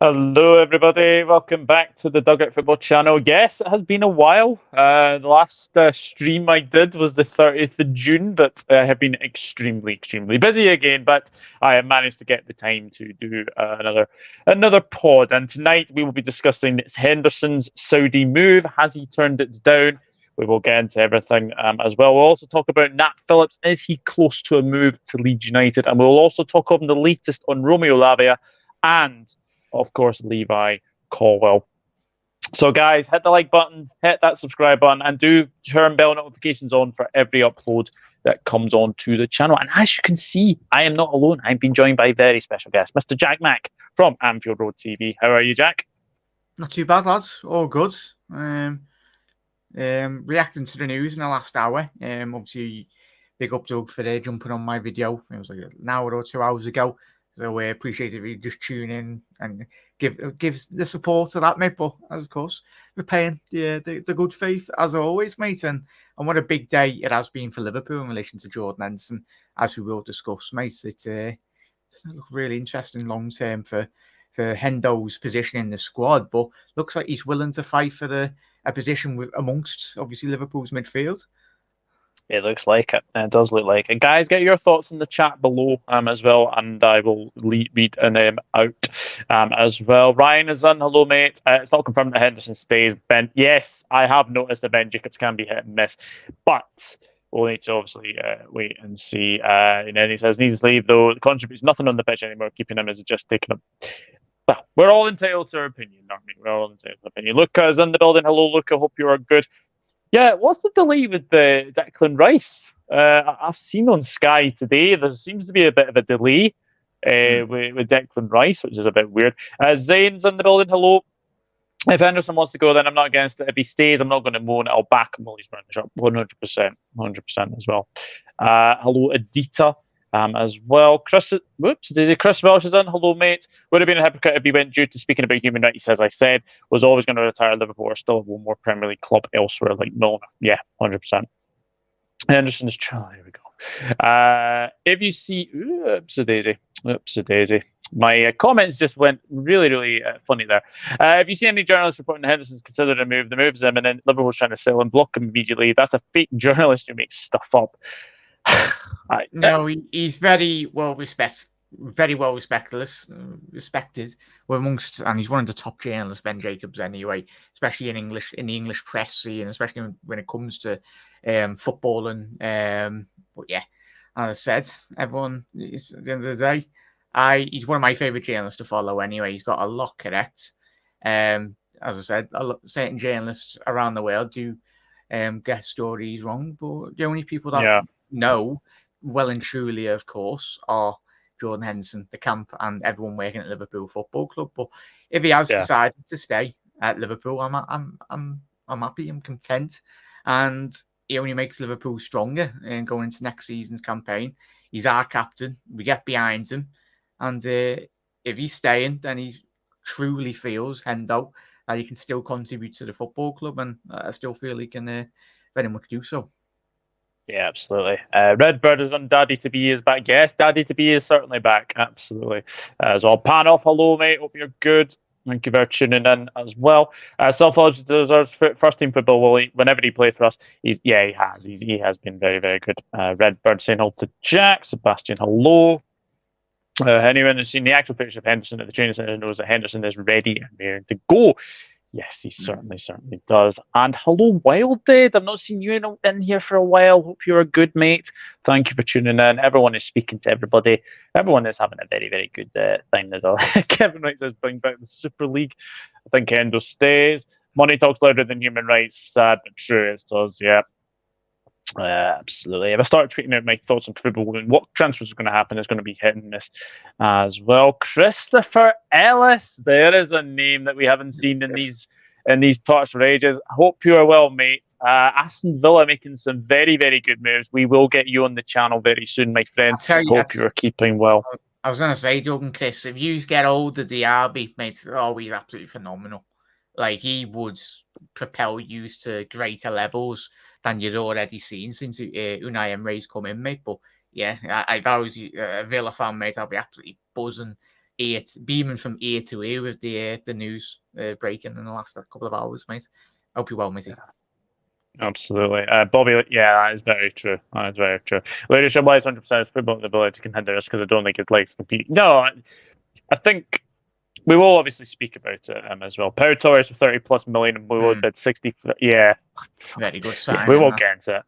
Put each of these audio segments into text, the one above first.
Hello, everybody. Welcome back to the Dugout Football channel. Yes, it has been a while. The last stream I did was the 30th of June, but I have been extremely busy again. But I have managed to get the time to do another pod. And tonight we will be discussing Henderson's Saudi move. Has he turned it down? We will get into everything as well. We'll also talk about Nat Phillips. Is he close to a move to Leeds United? And we'll also talk on the latest on Romeo Lavia and of course, Levi Colwill. So, guys, hit the like button, hit that subscribe button, and do turn bell notifications on for every upload that comes on to the channel. And as you can see, I am not alone. I'm being joined by a very special guest, Mr. Jack Mack from Anfield Road TV. How are you, Jack? Not too bad, lads. All good. Reacting to the news in the last hour. Obviously, big up Doug for jumping on my video. It was like an hour or 2 hours ago. So we appreciate if you just tune in and give the support to that, mate. But of course, we're paying the good faith as always, mate. And what a big day it has been for Liverpool in relation to Jordan Henderson, as we will discuss, mate. It's really interesting long term for Hendo's position in the squad, but looks like he's willing to fight for a position amongst obviously Liverpool's midfield. It looks like it. It does look like it. Guys, get your thoughts in the chat below as well, and I will read them out as well. Ryan is on. Hello, mate. It's not confirmed that Henderson stays. Ben, yes, I have noticed that Ben Jacobs can be hit and miss, but we'll need to obviously wait and see. And then he says, needs to leave, though. Contributes nothing on the pitch anymore. Keeping him is just taking up. Well, we're all entitled to our opinion, aren't we? We're all entitled to our opinion. Luca is in the building. Hello, Luca. Hope you are good. Yeah, what's the delay with the Declan Rice? I've seen on Sky today there seems to be a bit of a delay with Declan Rice, which is a bit weird. Zane's in the building. Hello. If Henderson wants to go, then I'm not against it. If he stays, I'm not going to moan. I'll back him while he's running the shop. 100% as well. Hello, Adita. As well. Chris Welsh is in. Hello, mate. Would have been a hypocrite if he went due to speaking about human rights, as I said, was always going to retire Liverpool or still have one more Premier League club elsewhere like Milner. Yeah, 100%. Henderson's trying. Here we go. If you see, oops a daisy. My comments just went really funny there. If you see any journalists reporting Henderson's considered a move, the move's imminent. Liverpool's trying to sell and block him immediately. That's a fake journalist who makes stuff up. No, he's very well respected amongst, and he's one of the top journalists, Ben Jacobs, anyway, especially in the English press scene, especially when it comes to footballing. But yeah, as I said, everyone at the end of the day, he's one of my favourite journalists to follow. Anyway, he's got a lot correct. As I said, certain journalists around the world do get stories wrong, but the only people that know well and truly, of course, are Jordan Henderson, the camp, and everyone working at Liverpool Football Club. But if he has decided to stay at Liverpool, I'm happy, I'm content, and he only makes Liverpool stronger in going into next season's campaign. He's our captain. We get behind him, and if he's staying, then he truly feels, Hendo, that he can still contribute to the football club, and I still feel he can very much do so. Yeah, absolutely. Redbird is on. Daddy to be is back. Yes, Daddy to be is certainly back. Absolutely. As well. Panoff, hello, mate. Hope you're good. Thank you for tuning in as well. Self-Lodge deserves first team football. Whenever he plays for us, he has. He has been very good. Redbird saying hello to Jack. Sebastian, hello. Anyone who's seen the actual picture of Henderson at the training centre knows that Henderson is ready and raring to go. Yes, he certainly does. And hello, Wild Dead. I've not seen you in here for a while. Hope you're a good mate. Thank you for tuning in. Everyone is speaking to everybody. Everyone is having a very good thing as well. Kevin Wright says, bring back the Super League. I think Hendo stays. Money talks louder than human rights. Sad but true, it does, yeah. Absolutely. If I start tweeting out my thoughts on football and what transfers are going to happen, is going to be hit and miss as well. Christopher Ellis, there is a name that we haven't seen in these parts for ages. Hope you are well, mate. Aston Villa making some very good moves. We will get you on the channel very soon, my friend. Hope you are keeping well. I was going to say, Doug and Chris, if you get hold of Diaby, mate, he's absolutely phenomenal. Like, he would propel you to greater levels than you'd already seen since Unai Emery's come in, mate. But yeah, if I was a Villa fan, mate, I'd be absolutely buzzing beaming from ear to ear with the news breaking in the last couple of hours, mate. Hope you're well, matey. Absolutely. Bobby, that is very true. That is very true. Leadership wise, 100% is football the ability to contend this because I don't think it likes to compete. No, I think we will obviously speak about it as well. Pau Torres for 30 plus million and we will bid 60. Yeah. Very good sign. We won't get into it.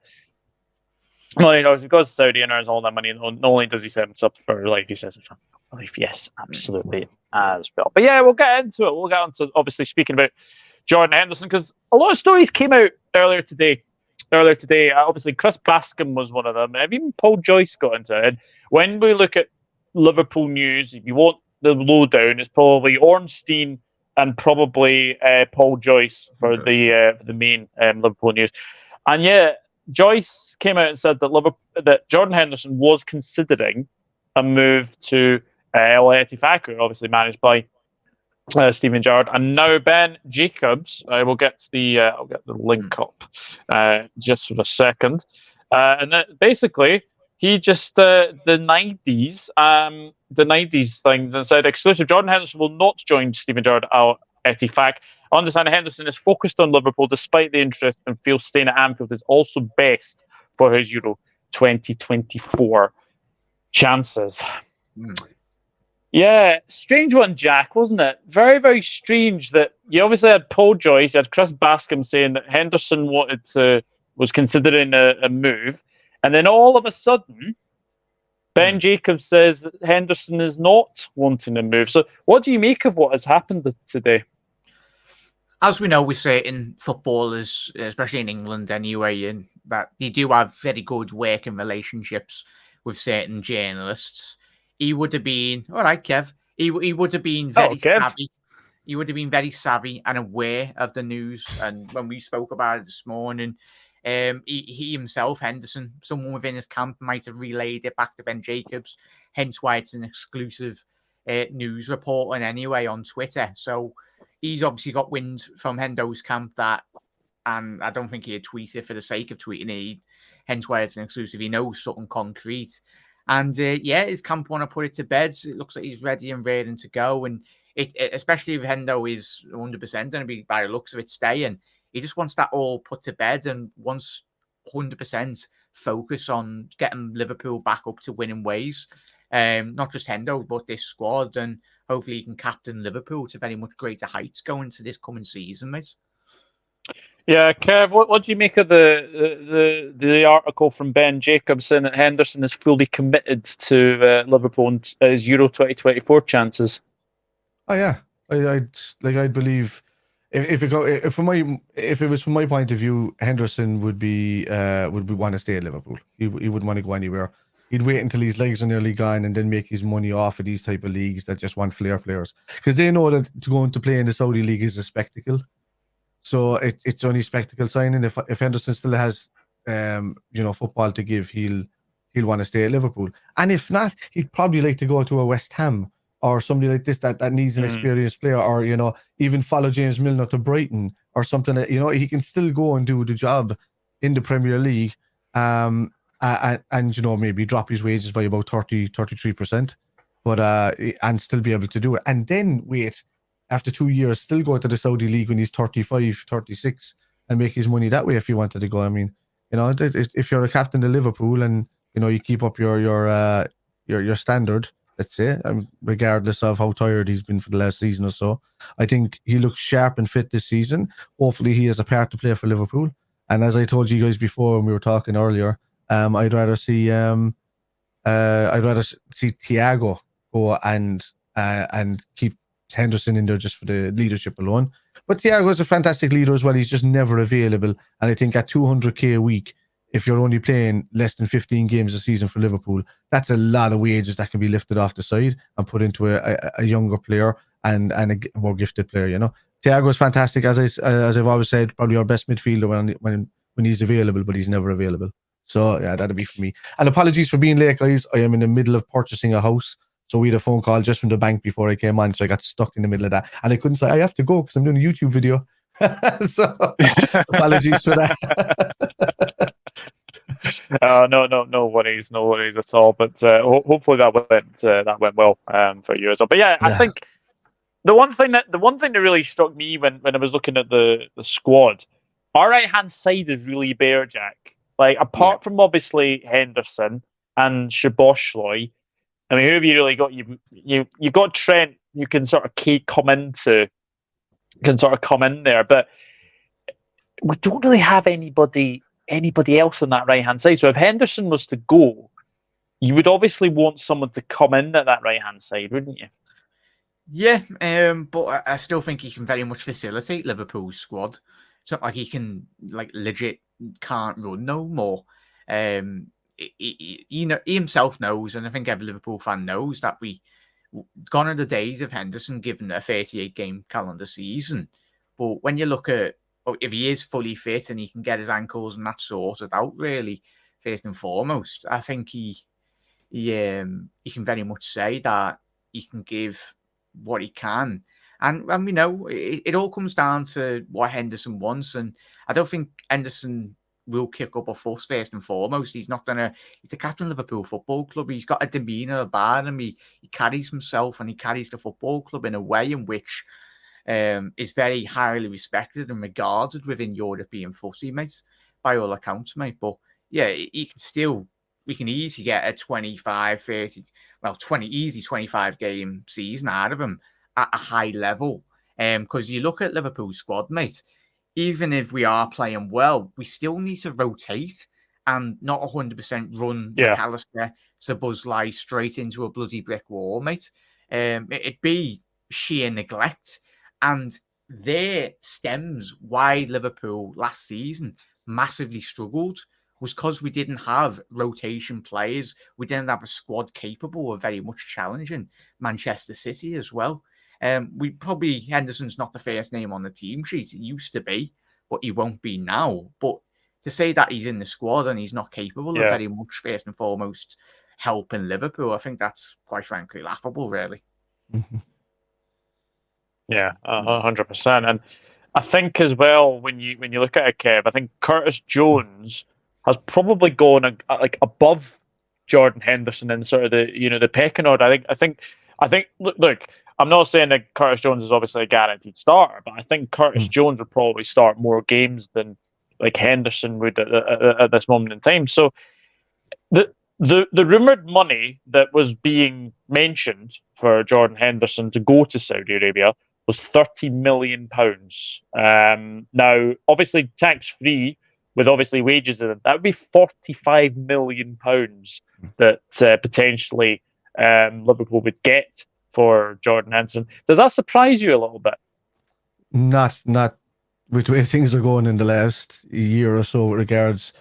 Well, he goes to Saudi and earns all that money. Not only does he set himself up for, like he says, yes, absolutely as well. But yeah, we'll get into it. We'll get into obviously speaking about Jordan Henderson because a lot of stories came out earlier today. Obviously, Chris Bascom was one of them. And even Paul Joyce got into it. And when we look at Liverpool news, if you want the lowdown, it's probably Ornstein and probably Paul Joyce for the main Liverpool news. And yeah, Joyce came out and said that Jordan Henderson was considering a move to Ettifaq, obviously managed by Steven Gerrard, and now Ben Jacobs. I'll get the link up just for a second, and that basically he just denied these things and said exclusive. Jordan Henderson will not join Steven Gerrard at Ettifaq. I understand Henderson is focused on Liverpool despite the interest and feels staying at Anfield is also best for his Euro 2024 chances. Yeah, strange one, Jack, wasn't it? Very, very strange that you obviously had Paul Joyce, you had Chris Bascom saying that Henderson was considering a move, and then all of a sudden, Ben Jacobs says that Henderson is not wanting a move. So, what do you make of what has happened today? As we know, with certain footballers, especially in England anyway, and that they do have very good working relationships with certain journalists. He would have been all right, Kev. He would have been very savvy. He would have been very savvy and aware of the news. And when we spoke about it this morning, he himself, Henderson, someone within his camp, might have relayed it back to Ben Jacobs. Hence why it's an exclusive news reporting anyway on Twitter. So he's obviously got wind from Hendo's camp that, and I don't think he'd tweet it for the sake of tweeting it. Hence why it's an exclusive. He knows something concrete. And his camp want to put it to bed. It looks like he's ready and ready to go. And it especially if Hendo is 100% going to be, by the looks of it, staying, he just wants that all put to bed and wants 100% focus on getting Liverpool back up to winning ways. Not just Hendo, but this squad. And hopefully he can captain Liverpool to very much greater heights going to this coming season, mate. Yeah, Kev, what do you make of the article from Ben Jacobs saying that Henderson is fully committed to Liverpool and his Euro 2024 chances? Oh yeah, I'd believe if it was from my point of view, Henderson would want to stay at Liverpool. He wouldn't want to go anywhere. He'd wait until his legs are nearly gone and then make his money off of these type of leagues that just want flair players, because they know that to go into play in the Saudi league is a spectacle. So it's only spectacle signing. If Henderson still has football to give, he'll want to stay at Liverpool. And if not, he'd probably like to go to a West Ham or somebody like this that needs an experienced player, or even follow James Milner to Brighton or something. He can still go and do the job in the Premier League, and maybe drop his wages by about 33%, but and still be able to do it. And then wait. After 2 years, still go to the Saudi League when he's 35, 36 and make his money that way if he wanted to go. I mean, if you're a captain of Liverpool and, you keep up your standard, let's say, regardless of how tired he's been for the last season or so, I think he looks sharp and fit this season. Hopefully he has a part to play for Liverpool. And as I told you guys before when we were talking earlier, I'd rather see Thiago go and keep Henderson in there just for the leadership alone. But Thiago's a fantastic leader as well. He's just never available. And I think at 200k a week, if you're only playing less than 15 games a season for Liverpool, that's a lot of wages that can be lifted off the side and put into a younger player and a more gifted player. Thiago's fantastic, as I've always said, probably our best midfielder when he's available, but he's never available. So yeah, that'd be for me. And apologies for being late, guys. I am in the middle of purchasing a house. So we had a phone call just from the bank before I came on, so I got stuck in the middle of that. And I couldn't say, I have to go because I'm doing a YouTube video. So apologies for that. No worries, no worries at all. But hopefully that went well for you as well. But yeah, I think the one thing that really struck me when I was looking at the squad, our right hand side is really bare, Jack. Like apart from obviously Henderson and Szoboszlai, I mean, who have you really got? You got Trent. You can sort of come in there, but we don't really have anybody else on that right hand side. So if Henderson was to go, you would obviously want someone to come in at that right hand side, wouldn't you? Yeah, but I still think he can very much facilitate Liverpool's squad. It's not like he can legit can't run no more. He himself knows, and I think every Liverpool fan knows that gone are the days of Henderson given a 38-game calendar season. But when you look at if he is fully fit and he can get his ankles and that sorted out, really, first and foremost, I think he can very much say that he can give what he can. And we know it all comes down to what Henderson wants. And I don't think Henderson will kick up a fuss first and foremost. He's not going to... He's the captain of Liverpool Football Club. He's got a demeanour about him. He carries himself and he carries the football club in a way in which is very highly respected and regarded within European footy, mate, by all accounts, mate. But yeah, we can easily get a 25 game season out of him at a high level. Because you look at Liverpool's squad, mate, even if we are playing well, we still need to rotate and not 100% run McAllister, Szoboszlai straight into a bloody brick wall, mate. It'd be sheer neglect. And there stems why Liverpool last season massively struggled, was because we didn't have rotation players. We didn't have a squad capable of very much challenging Manchester City as well. Henderson's not the first name on the team sheet. It used to be, but he won't be now. But to say that he's in the squad and he's not capable of very much first and foremost helping Liverpool, I think that's quite frankly laughable, really. Mm-hmm. Yeah, 100%. And I think as well, when you look at it, Kev, I think Curtis Jones has probably gone above Jordan Henderson in sort of the pecking order. I think. Look, I'm not saying that Curtis Jones is obviously a guaranteed starter, but I think Curtis Jones would probably start more games than Henderson would at this moment in time. So the rumored money that was being mentioned for Jordan Henderson to go to Saudi Arabia was £30 million. Now, obviously, tax-free, with obviously wages in it, that would be £45 million that potentially Liverpool would get for Jordan Henderson. Does that surprise you a little bit? Not with the way things are going in the last year or so with regards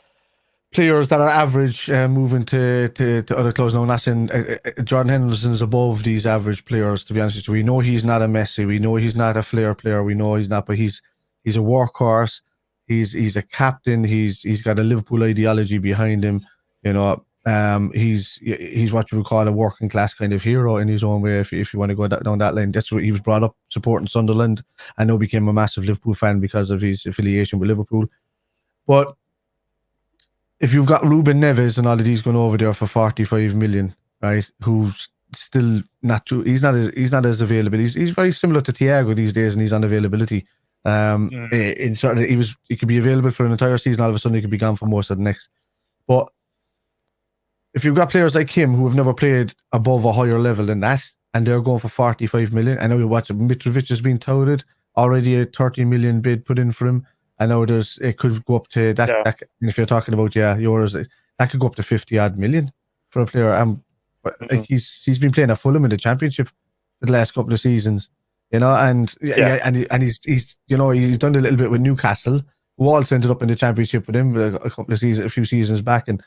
players that are average moving to other clubs. Now, I'm not saying Jordan Henderson is above these average players, to be honest with you. We know he's not a Messi. We know he's not a flair player. We know he's not, but he's a workhorse. He's a captain. He's got a Liverpool ideology behind him. You know, he's what you would call a working class kind of hero in his own way. If you want to go down that line, that's what he was brought up supporting Sunderland. I know became a massive Liverpool fan because of his affiliation with Liverpool. But if you've got Ruben Neves and all of these going over there for 45 million, right? Who's still not too, he's not as available. He's very similar to Thiago these days in his unavailability. In sort of, he could be available for an entire season. All of a sudden, he could be gone for most of the next. But if you've got players like him who have never played above a higher level than that, and they're going for 45 million, I know you watch Mitrovic has been touted already, a 30 million bid put in for him. I know it could go up to that. That if you're talking about yours, that could go up to 50 odd million for a player. Like he's been playing at Fulham in the Championship for the last couple of seasons, you know, and he's you know, he's done a little bit with Newcastle, who also ended up in the Championship with him a few seasons back. And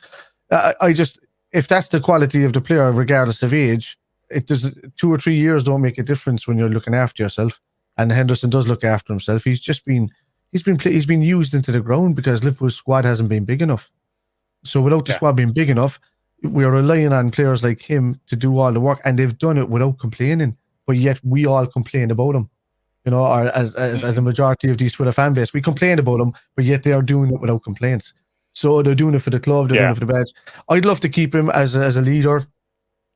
I just, if that's the quality of the player, regardless of age, it does 2 or 3 years don't make a difference when you're looking after yourself. And Henderson does look after himself. He's been used into the ground because Liverpool's squad hasn't been big enough. So without the squad being big enough, we're relying on players like him to do all the work, and they've done it without complaining. But yet we all complain about him, you know, or as a majority of these Twitter fan base, we complain about them, but yet they are doing it without complaints. So they're doing it for the club, they're doing it for the badge. I'd love to keep him as a leader,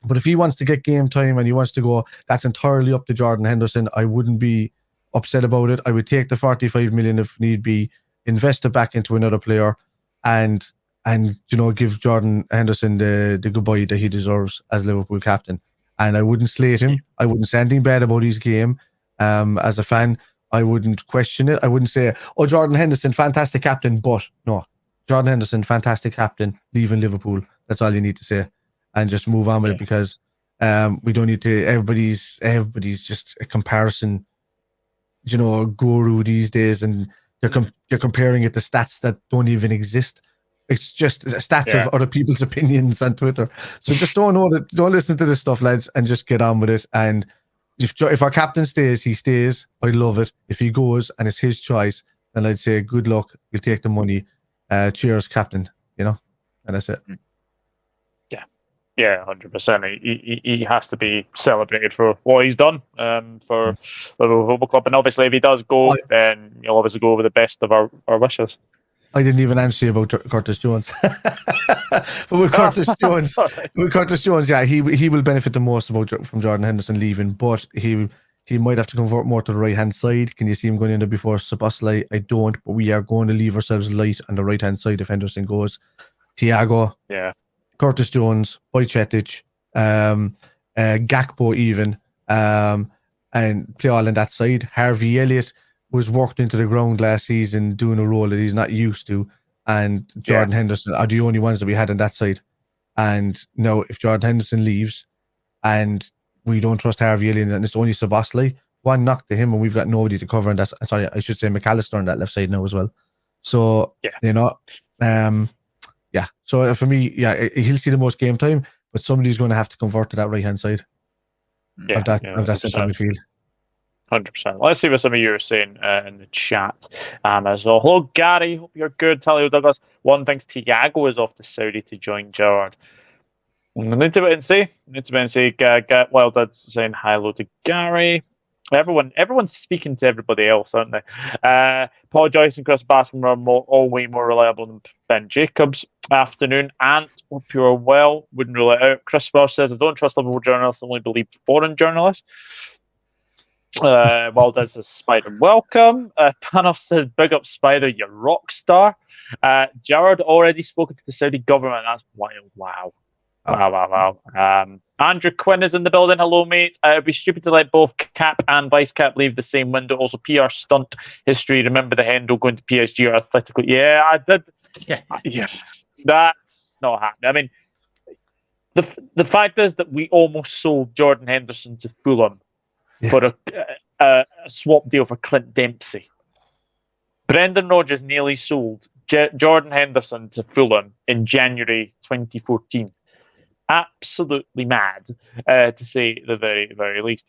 but if he wants to get game time and he wants to go, that's entirely up to Jordan Henderson. I wouldn't be upset about it. I would take the 45 million if need be, invest it back into another player, and give Jordan Henderson the goodbye that he deserves as Liverpool captain. And I wouldn't slate him. I wouldn't say anything bad about his game. As a fan, I wouldn't question it. I wouldn't say, "Oh, Jordan Henderson, fantastic captain," but no, Jordan Henderson, fantastic captain, leaving Liverpool. That's all you need to say, and just move on with it, because we don't need to. Everybody's just a comparison, guru these days, and you're comparing it to stats that don't even exist. It's just stats of other people's opinions on Twitter. So just don't listen to this stuff, lads, and just get on with it. And if our captain stays, he stays. I love it. If he goes and it's his choice, then I'd say good luck. You'll take the money. Cheers, captain. And that's it. Yeah, 100%. He has to be celebrated for what he's done for Liverpool Football Club. And obviously, if he does go, then he'll obviously go with the best of our wishes. I didn't even answer you about Curtis Jones. But with Curtis Jones, yeah, he will benefit the most from Jordan Henderson leaving, but he might have to convert more to the right-hand side. Can you see him going in there before Szoboszlai? I don't, but we are going to leave ourselves light on the right-hand side if Henderson goes. Thiago, Curtis Jones, Bajcetic, Gakpo even, and play all on that side. Harvey Elliott was worked into the ground last season doing a role that he's not used to, and Jordan Henderson are the only ones that we had on that side. And now if Jordan Henderson leaves and we don't trust Harvey Elliott and it's only Szoboszlai, one knock to him, and we've got nobody to cover, and that's, sorry, I should say McAllister on that left side now as well. So so for me, he'll see the most game time, but somebody's going to have to convert to that right hand side of that central midfield. 100%. Let's see what some of you are saying in the chat as well. Hello, Gary. Hope you're good. Talio Douglas. One thinks Thiago is off to Saudi to join Gerrard. I need to wait and see. Get Wild Dad's saying hello to Gary. Everyone's speaking to everybody else, aren't they? Paul Joyce and Chris Bassman are all way more reliable than Ben Jacobs. Afternoon. Ant, hope you're well. Wouldn't rule it out. Chris Welsh says, I don't trust Liverpool journalists, I only believe foreign journalists. Well, says Spider, welcome. Panoff says, big up Spider, you rock star. Gerrard already spoken to the Saudi government. That's wild. Wow. Andrew Quinn is in the building. Hello, mate. It'd be stupid to let both cap and vice cap leave the same window. Also, PR stunt history. Remember the Hendo going to PSG or Atletico? Yeah, I did. Yeah. That's not happening. I mean, the fact is that we almost sold Jordan Henderson to Fulham for a swap deal for Clint Dempsey. Brendan Rodgers nearly sold Jordan Henderson to Fulham in January 2014. Absolutely mad, to say the very, very least.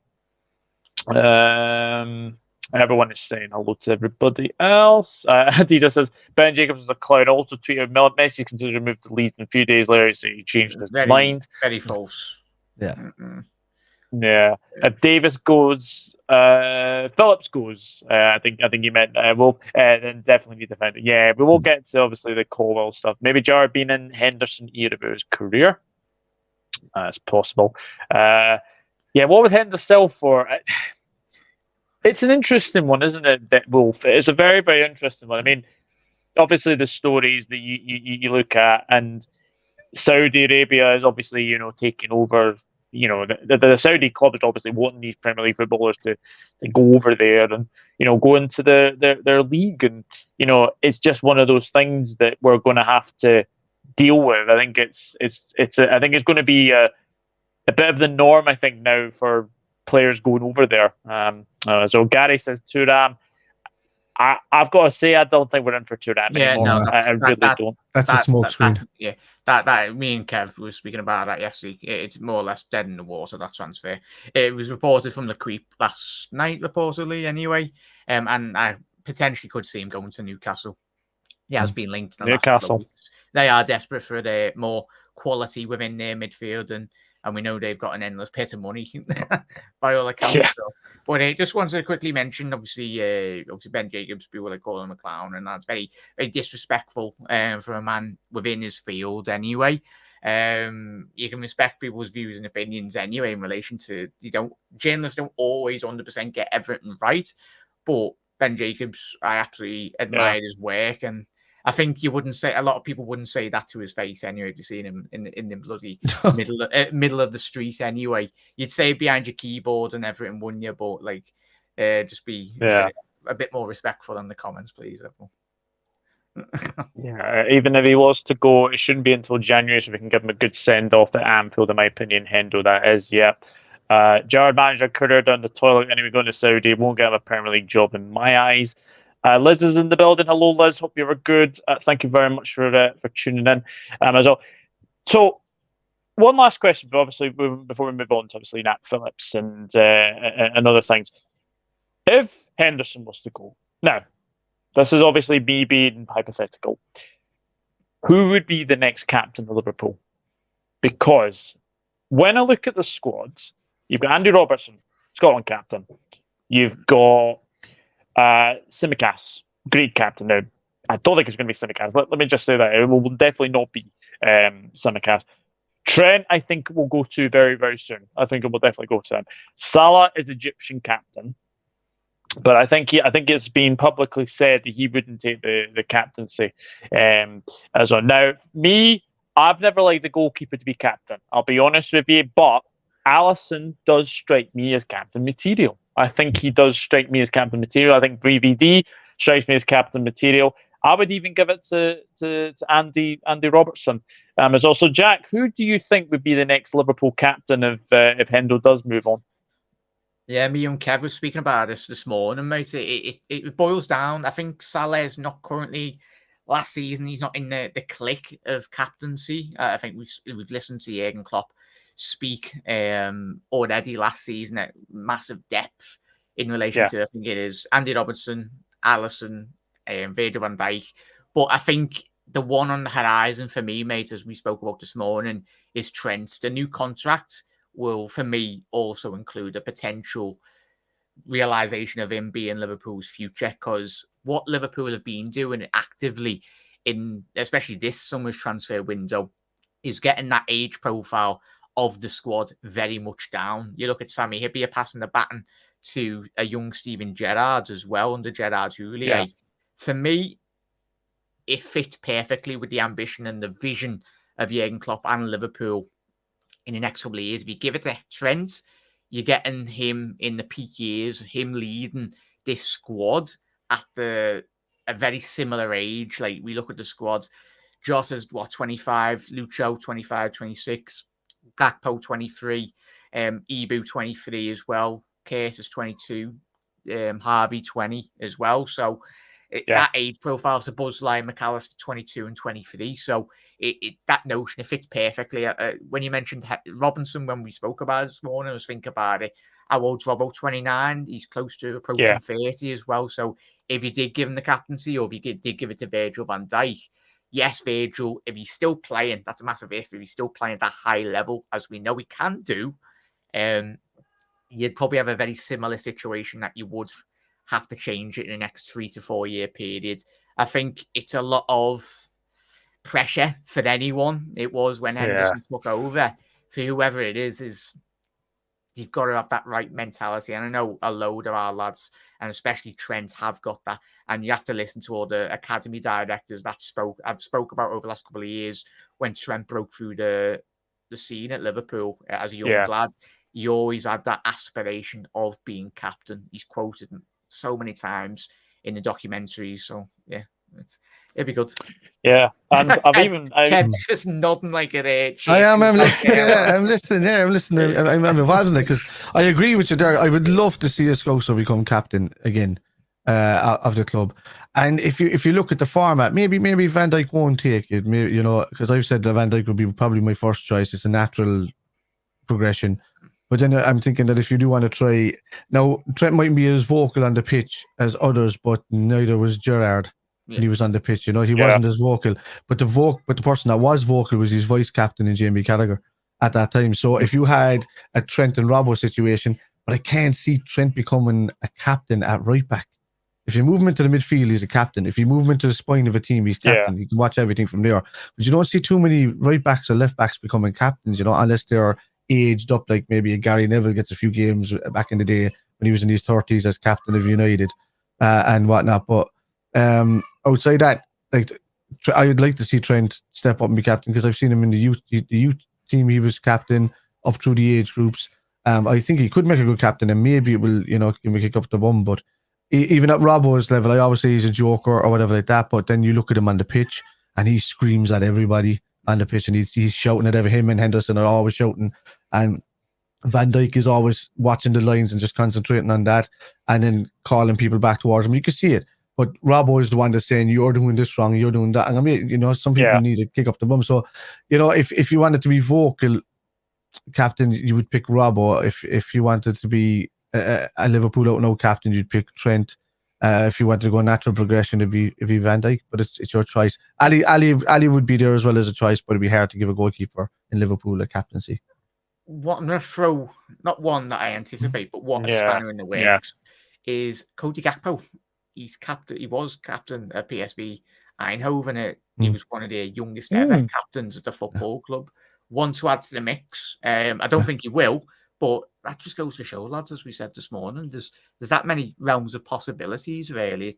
Everyone is saying hello to everybody else. Adidas says, Ben Jacobs is a clown. Also tweeted, Messi considered to move to Leeds, and a few days later he changed his mind. Very false. Yeah. Yeah. If Davis goes, Phillips goes, I think he meant, then definitely be defended. Yeah, we will get to obviously the Colwill stuff. Maybe Gerrard being in Henderson era of his career. It's possible. What would Hendo sell for? It's an interesting one, isn't it, that Wolf? It's a very, very interesting one. I mean, obviously the stories that you look at, and Saudi Arabia is obviously, taking over. The Saudi clubs obviously wanting these Premier League footballers to go over there and, go into their league. And, it's just one of those things that we're going to have to deal with. I think it's going to be a bit of the norm, I think, now for players going over there. So Gary says Thuram. I've got to say, I don't think we're in for Thuram anymore. No, I really don't. That's a smoke screen. That me and Kev were speaking about that yesterday. It's more or less dead in the water, that transfer. It was reported from the Creep last night, reportedly, anyway. And I potentially could see him going to Newcastle. He has been linked to Newcastle. They are desperate for more quality within their midfield, and and we know they've got an endless pit of money by all accounts. Yeah. So. But I just wanted to quickly mention, obviously Ben Jacobs, people are calling him a clown, and that's very, very disrespectful for a man within his field anyway. You can respect people's views and opinions anyway in relation to, journalists don't always 100% get everything right, but Ben Jacobs, I absolutely admired his work, and I think a lot of people wouldn't say that to his face anyway. If you seen him in the bloody middle of the street anyway, you'd say behind your keyboard and everything, wouldn't you? But just be a bit more respectful in the comments, please, everyone. Yeah, even if he was to go, it shouldn't be until January, so we can give him a good send off at Anfield, in my opinion. Hendo, that is, Gerrard manager career down the toilet, anyway, going to Saudi, won't get him a Premier League job in my eyes. Liz is in the building. Hello, Liz. Hope you were good. Thank you very much for tuning in as well. So, one last question, but obviously before we move on to obviously Nat Phillips and other things. If Henderson was to go, now, this is obviously me being hypothetical, who would be the next captain of Liverpool? Because when I look at the squads, you've got Andy Robertson, Scotland captain. You've got Tsimikas, Greek captain. Now, I don't think it's going to be Tsimikas. Let me just say that. It will definitely not be Tsimikas. Trent, I think, will go to very, very soon. I think it will definitely go to him. Salah is Egyptian captain. But I think it's been publicly said that he wouldn't take the captaincy as well. Now, I've never liked the goalkeeper to be captain. I'll be honest with you, but Alisson does strike me as captain material. I think he does strike me as captain material. I think BVD strikes me as captain material. I would even give it to Andy Robertson as also. Jack, who do you think would be the next Liverpool captain if Hendo does move on? Yeah, me and Kev was speaking about this morning, mate. It boils down. I think Salah is not currently. Last season, he's not in the clique of captaincy. I think we've listened to Jurgen Klopp speak already last season at massive depth in relation to, I think it is Andy Robertson, Alisson, Virgil van Dijk. But I think the one on the horizon for me, mate, as we spoke about this morning, is Trent. The new contract will, for me, also include a potential realization of him being Liverpool's future, because what Liverpool have been doing actively in especially this summer's transfer window is getting that age profile of the squad very much down. You look at Sami Hyypiä passing the baton to a young Steven Gerrard as well under Gerrard Houllier. Yeah. For me, it fits perfectly with the ambition and the vision of Jurgen Klopp and Liverpool in the next couple of years. If you give it to Trent, you're getting him in the peak years, him leading this squad at a very similar age. Like, we look at the squad, Joss is 25, Lucho 25, 26, Gakpo 23, Ibu 23 as well, Curtis 22, Harvey 20 as well. So that age profile, so Buzz-Lie, McAllister 22 and 23. So that notion, it fits perfectly. When you mentioned Robinson, when we spoke about it this morning, I was thinking about it. How old's Robbo? 29. He's close to approaching 30 as well. So if you did give him the captaincy, or if you did give it to Virgil van Dijk, yes, Virgil, if he's still playing, that's a massive if he's still playing at that high level, as we know he can do, you'd probably have a very similar situation that you would have to change it in the next 3 to 4 year period. I think it's a lot of pressure for anyone. It was when Henderson took over. For whoever it is you've got to have that right mentality. And I know a load of our lads, and especially Trent, have got that. And you have to listen to all the academy directors that I've spoke about over the last couple of years. When Trent broke through the scene at Liverpool as a young lad, he always had that aspiration of being captain. He's quoted so many times in the documentaries. So it'd be good. Yeah, and Kev's just nodding like a I'm listening. I'm listening. I'm involved in it because I agree with you there. I would love to see Escoso become captain again of the club. And if you look at the format, maybe Van Dijk won't take it. Maybe, because I've said that Van Dijk would be probably my first choice. It's a natural progression. But then I'm thinking that if you do want to try, now Trent mightn't be as vocal on the pitch as others, but neither was Gerrard when he was on the pitch. He wasn't as vocal. But the person that was vocal was his vice captain in Jamie Carragher. at that time. So if you had a Trent and Robbo situation, but I can't see Trent becoming a captain at right back. If you move him into the midfield, he's a captain. If you move him into the spine of a team, he's captain. You can watch everything from there. But you don't see too many right backs or left backs becoming captains, unless they're aged up, like maybe a Gary Neville gets a few games back in the day when he was in his 30s as captain of United and whatnot. But outside that, like, I would like to see Trent step up and be captain, because I've seen him in the youth team. He was captain up through the age groups. I think he could make a good captain, and maybe it will, give him a kick up the bum. But even at Robbo's level, I always say he's a joker or whatever like that. But then you look at him on the pitch, and he screams at everybody on the pitch, and he's shouting at him and Henderson are always shouting, and Van Dijk is always watching the lines and just concentrating on that, and then calling people back towards him. You can see it. But Robbo is the one that's saying, you're doing this wrong, you're doing that. And I mean, some people need to kick up the bum. So, if you wanted to be vocal captain, you would pick Robbo. If you wanted to be a Liverpool out-and-out captain, you'd pick Trent. If you wanted to go natural progression, it'd be Van Dijk. But it's your choice. Ali would be there as well as a choice, but it'd be hard to give a goalkeeper in Liverpool a captaincy. What I'm going to throw, not one that I anticipate, but what a spanner in the works is Cody Gakpo. He was captain at PSV Eindhoven. He was one of the youngest ever captains at the football club. One to add to the mix. I don't think he will, but that just goes to show, lads, as we said this morning, there's that many realms of possibilities, really.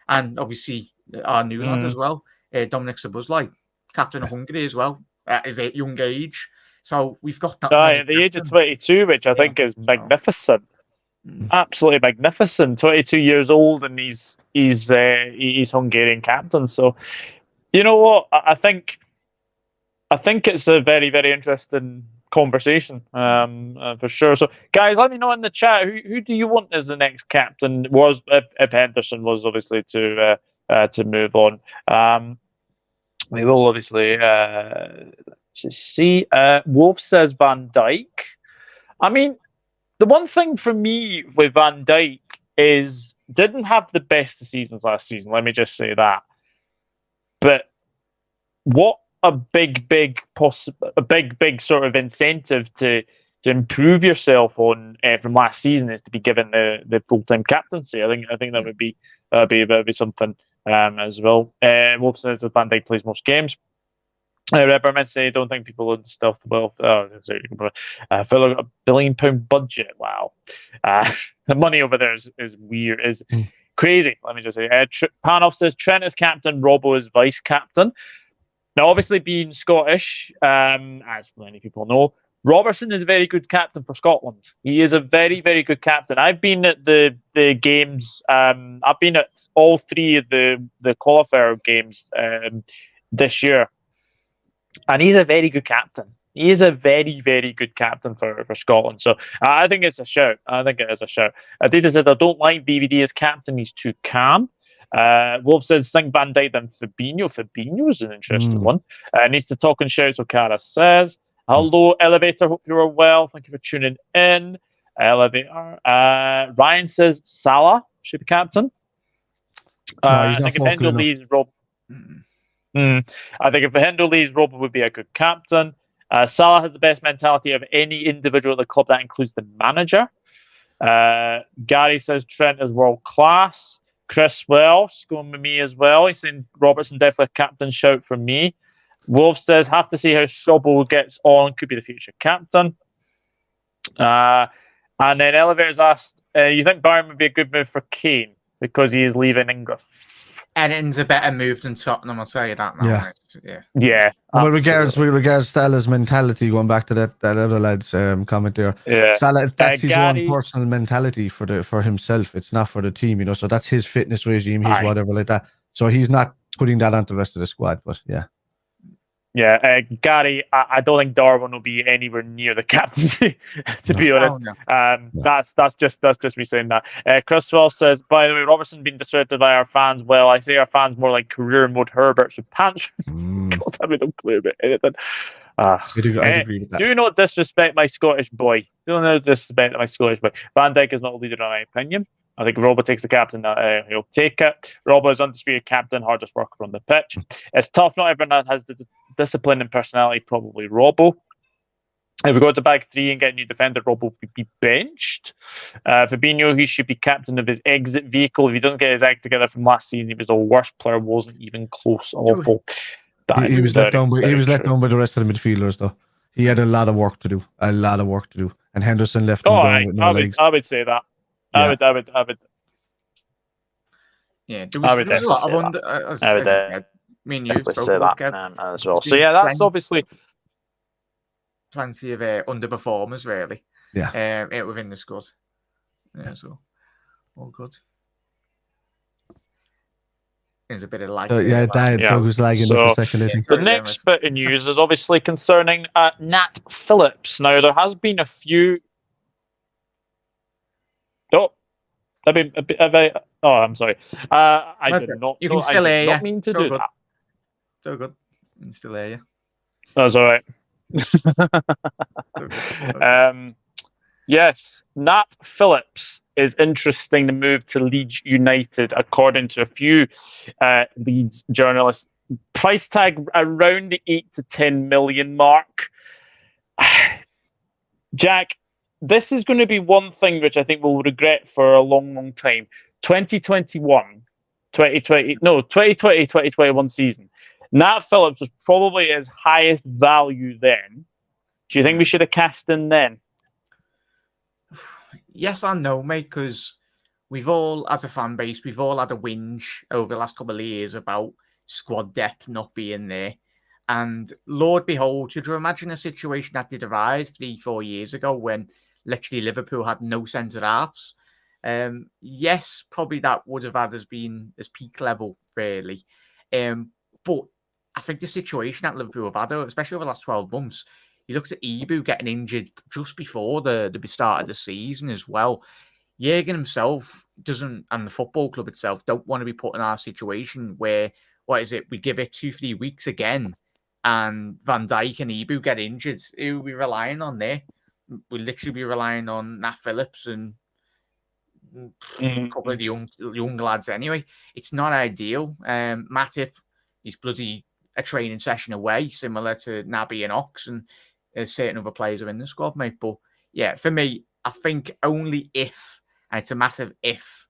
And obviously our new lad as well, Dominic Szoboszlai, captain of Hungary as well, at his young age. So we've got that. At the age of 22, which I think is magnificent. Absolutely magnificent. 22 years old, and he's Hungarian captain. So, you know what? I think it's a very, very interesting conversation, for sure. So, guys, let me know in the chat who do you want as the next captain? Was if Henderson was obviously to move on. We will obviously see. Wolf says Van Dijk. I mean, the one thing for me with Van Dijk is didn't have the best of seasons last season. Let me just say that. But what a big sort of incentive to improve yourself on from last season is to be given the full-time captaincy. I think that would be something as well. Wolf says that Van Dijk plays most games. Redberman say, I don't think people understand well. For like £1 billion budget. Wow. The money over there is weird, is crazy. Let me just say. Panoff says Trent is captain, Robbo is vice captain. Now, obviously, being Scottish, as many people know, Robertson is a very good captain for Scotland. He is a very, very good captain. I've been at the games. I've been at all three of the qualifier games this year. And he's a very good captain. He is a very, very good captain for Scotland. So I think it's a shout. I think it is a shout. Adita says, I don't like BVD as captain. He's too calm. Wolf says, think Van Dijk then Fabinho. Fabinho's an interesting one. Needs to talk and shout, so Cara says. Hello, Elevator. Hope you are well. Thank you for tuning in. Elevator. Ryan says, Salah should be captain. I think if Hendo leaves, Rob... I think if Hendo leaves, Robert would be a good captain. Salah has the best mentality of any individual at the club. That includes the manager. Gary says Trent is world class. Chris Welsh going with me as well. He's saying Robertson definitely a captain shout from me. Wolf says have to see how Szobo gets on. Could be the future captain. And then Elevator's asked, you think Bayern would be a good move for Kane because he is leaving England? Anything's a better move than Tottenham, I'll tell you that now. Yeah. With regards Salah's mentality, going back to that other lad's comment there. Yeah. Salah, that's his own personal mentality for himself. It's not for the team, so that's his fitness regime, his whatever like that. So he's not putting that on the rest of the squad, but yeah. Yeah, Gary, I don't think Darwin will be anywhere near the captaincy, to be honest. That's just me saying that. Chris Wells says, by the way, Robertson being disrespected by our fans. Well, I say our fans more like career mode Herberts with pants. God, I don't clue about anything. I agree with that. Do not disrespect my Scottish boy. Do not disrespect my Scottish boy. Van Dijk is not a leader, in my opinion. I think if Robbo takes the captain, he'll take it. Robbo is undisputed captain, hardest worker on the pitch. It's tough. Not everyone has the discipline and personality, probably Robbo. If we go to back three and get a new defender, Rob will be benched. Fabinho, he should be captain of his exit vehicle. If he doesn't get his act together from last season, he was the worst player, wasn't even close. Awful. He was let down by the rest of the midfielders, though. He had a lot of work to do. And Henderson left him down with no legs. I would say that. Yeah. I would. Yeah, there was a lot of I mean, you spoke say that as well. So yeah, that's obviously plenty of underperformers, really. Yeah. Within the squad. Yeah, so all good. There's a bit of lag. Doug was lagging for a second, I think. The next bit of news is obviously concerning Nat Phillips. Now, there has been a few. I'm sorry. I did not. You can still hear you. I did not mean to do that. So good. You can still hear you. That's all right. Yes, Nat Phillips is interesting to move to Leeds United, according to a few Leeds journalists. Price tag around the 8 to 10 million mark. Jack, this is going to be one thing which I think we'll regret for a long, long time. 2021 season. Nat Phillips was probably his highest value then. Do you think we should have cast in then? Yes and no, mate, because we've all, as a fan base, we've all had a whinge over the last couple of years about squad depth not being there. And Lord behold, could you imagine a situation that did arise 3-4 years ago when literally Liverpool had no centre halves? Yes, probably that would have had us been as peak level, really. But I think the situation that Liverpool have had, especially over the last 12 months, you looked at Ibu getting injured just before the start of the season as well. Jurgen himself doesn't, and the football club itself, don't want to be put in our situation where, we give it 2-3 weeks again and Van Dijk and Ibu get injured. Who are we relying on there? We'll literally be relying on Nat Phillips and a couple of the young lads anyway. It's not ideal. Matip, he's bloody a training session away, similar to Naby and Ox, and there's certain other players are in the squad, mate. But yeah, for me, I think only if, and it's a massive if,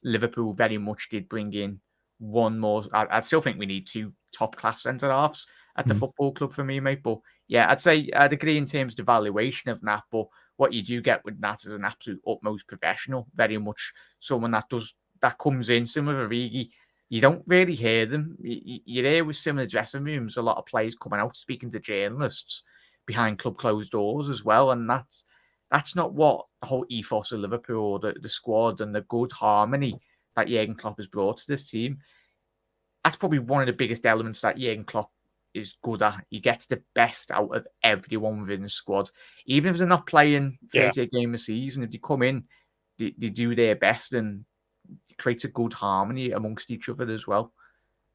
Liverpool very much did bring in one more. I still think we need 2 top-class centre-halves at the football club for me, mate. But yeah, I'd say I'd agree in terms of the valuation of Nat, but what you do get with Nat is an absolute utmost professional, very much someone that comes in, similar to Origi. You don't really hear them. You're here with similar dressing rooms, a lot of players coming out speaking to journalists behind club closed doors as well, and that's not what the whole ethos of Liverpool, the squad, and the good harmony that Jurgen Klopp has brought to this team. That's probably one of the biggest elements that Jurgen Klopp is good at. He gets the best out of everyone within the squad, even if they're not playing 30 games a season. If they come in, they do their best, and it creates a good harmony amongst each other as well.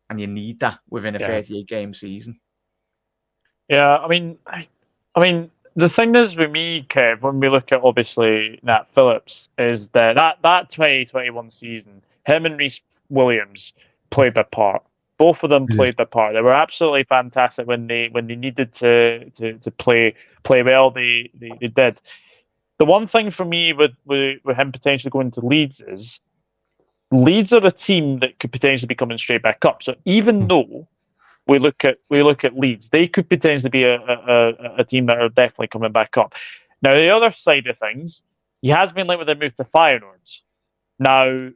And you need that within a 38-game season. Yeah, I mean, the thing is with me, Kev, when we look at obviously Nat Phillips, is that 2021 season, him and Reece Williams played their part. Both of them played their part. They were absolutely fantastic when they needed to play well. They did. The one thing for me with him potentially going to Leeds is Leeds are a team that could potentially be coming straight back up. So even though we look at Leeds, they could potentially be a team that are definitely coming back up. Now, the other side of things, he has been linked with a move to Feyenoord. Now,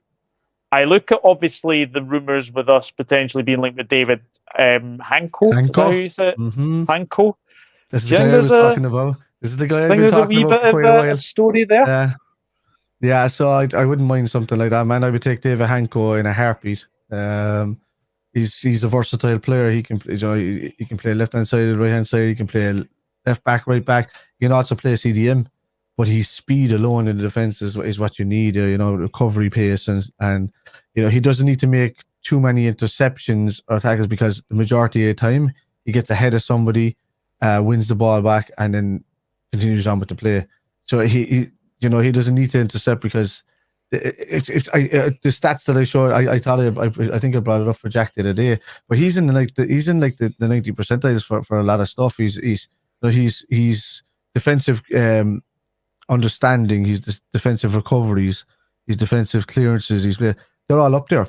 I look at obviously the rumours with us potentially being linked with David Hanko. Hanko. This is the guy I was talking about. This is the guy I've been talking about for quite a while. A story there. Yeah. So I wouldn't mind something like that, man. I would take David Hanko in a heartbeat. He's a versatile player. He can play left hand side, right hand side. He can play left back, right back. He can also play CDM. But his speed alone in the defense is what you need. Recovery pace and he doesn't need to make too many interceptions or tackles, because the majority of the time he gets ahead of somebody, wins the ball back, and then continues on with the play. So he doesn't need to intercept, because if the stats that I showed, I think I brought it up for Jack the other day, but he's in the 90 percentiles for a lot of stuff. He's defensive understanding, his defensive recoveries, his defensive clearances, they're all up there.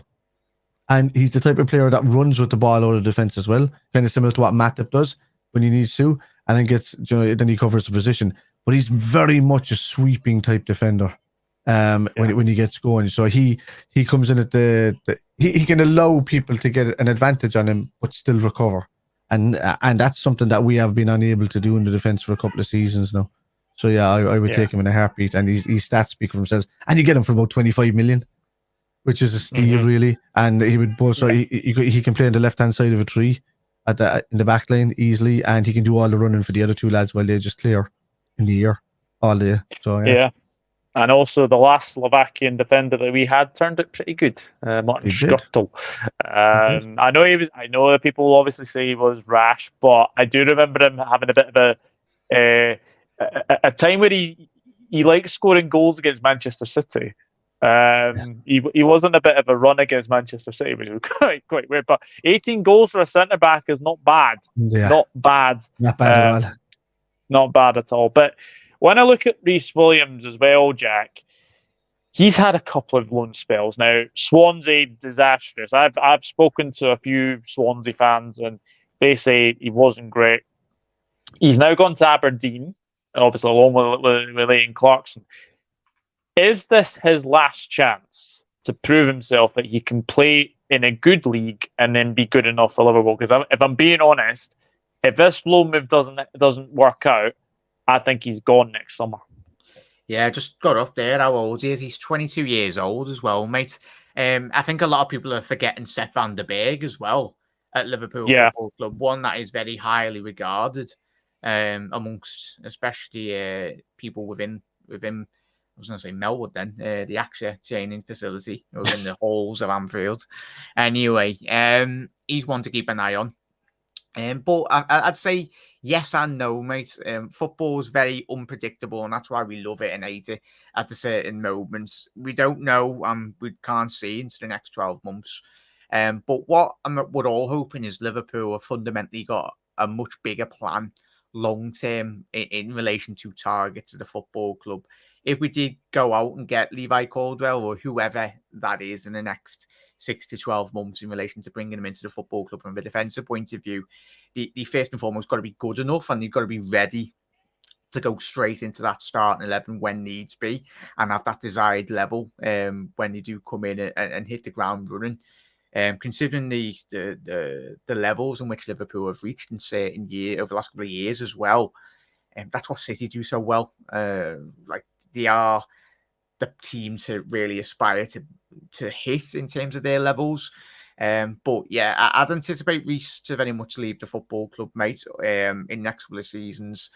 And he's the type of player that runs with the ball out of defense as well, kind of similar to what Matt does when he needs to, and then then he covers the position. But he's very much a sweeping type defender when he gets going. So he comes in at he can allow people to get an advantage on him, but still recover. And that's something that we have been unable to do in the defense for a couple of seasons now. So yeah, I would take him in a heartbeat, and his stats speak for themselves. And you get him for about 25 million. Which is a steal, really, and he would bolster. He can play on the left hand side of a tree, in the back line easily, and he can do all the running for the other two lads while they just clear in the air all day. So yeah. And also the last Slovakian defender that we had turned out pretty good, Martin Skrtel. I know that people will obviously say he was rash, but I do remember him having a bit of a time where he liked scoring goals against Manchester City. He wasn't a bit of a run against Manchester City, which was quite weird. But 18 goals for a centre back is not bad. Yeah. Not bad. Not bad at all. Not bad at all. But when I look at Reece Williams as well, Jack, he's had a couple of loan spells. Now, Swansea, disastrous. I've spoken to a few Swansea fans, and they say he wasn't great. He's now gone to Aberdeen, obviously along with Leighton Clarkson. Is this his last chance to prove himself that he can play in a good league and then be good enough for Liverpool? Because if I'm being honest, if this loan move doesn't work out, I think he's gone next summer. Yeah, just got up there. How old he is? He's 22 years old as well, mate. I think a lot of people are forgetting Seth van der Berg as well at Liverpool Football Club. One that is very highly regarded amongst especially people within I was going to say Melwood then, the Axia training facility within the halls of Anfield. Anyway, he's one to keep an eye on. But I'd say yes and no, mate. Football is very unpredictable, and that's why we love it and hate it at the certain moments. We don't know, we can't see into the next 12 months. But what we're all hoping is Liverpool have fundamentally got a much bigger plan long-term in relation to targets of the football club. If we did go out and get Levi Colwill or whoever that is in the next 6 to 12 months in relation to bringing them into the football club from a defensive point of view, the first and foremost got to be good enough, and you've got to be ready to go straight into that starting 11 when needs be and have that desired level when you do come in and hit the ground running. Considering the levels in which Liverpool have reached in certain years over the last couple of years as well, that's what City do so well. They are the team to really aspire to hit in terms of their levels. But yeah, I'd anticipate Reece to very much leave the football club, mate, in the next couple of seasons.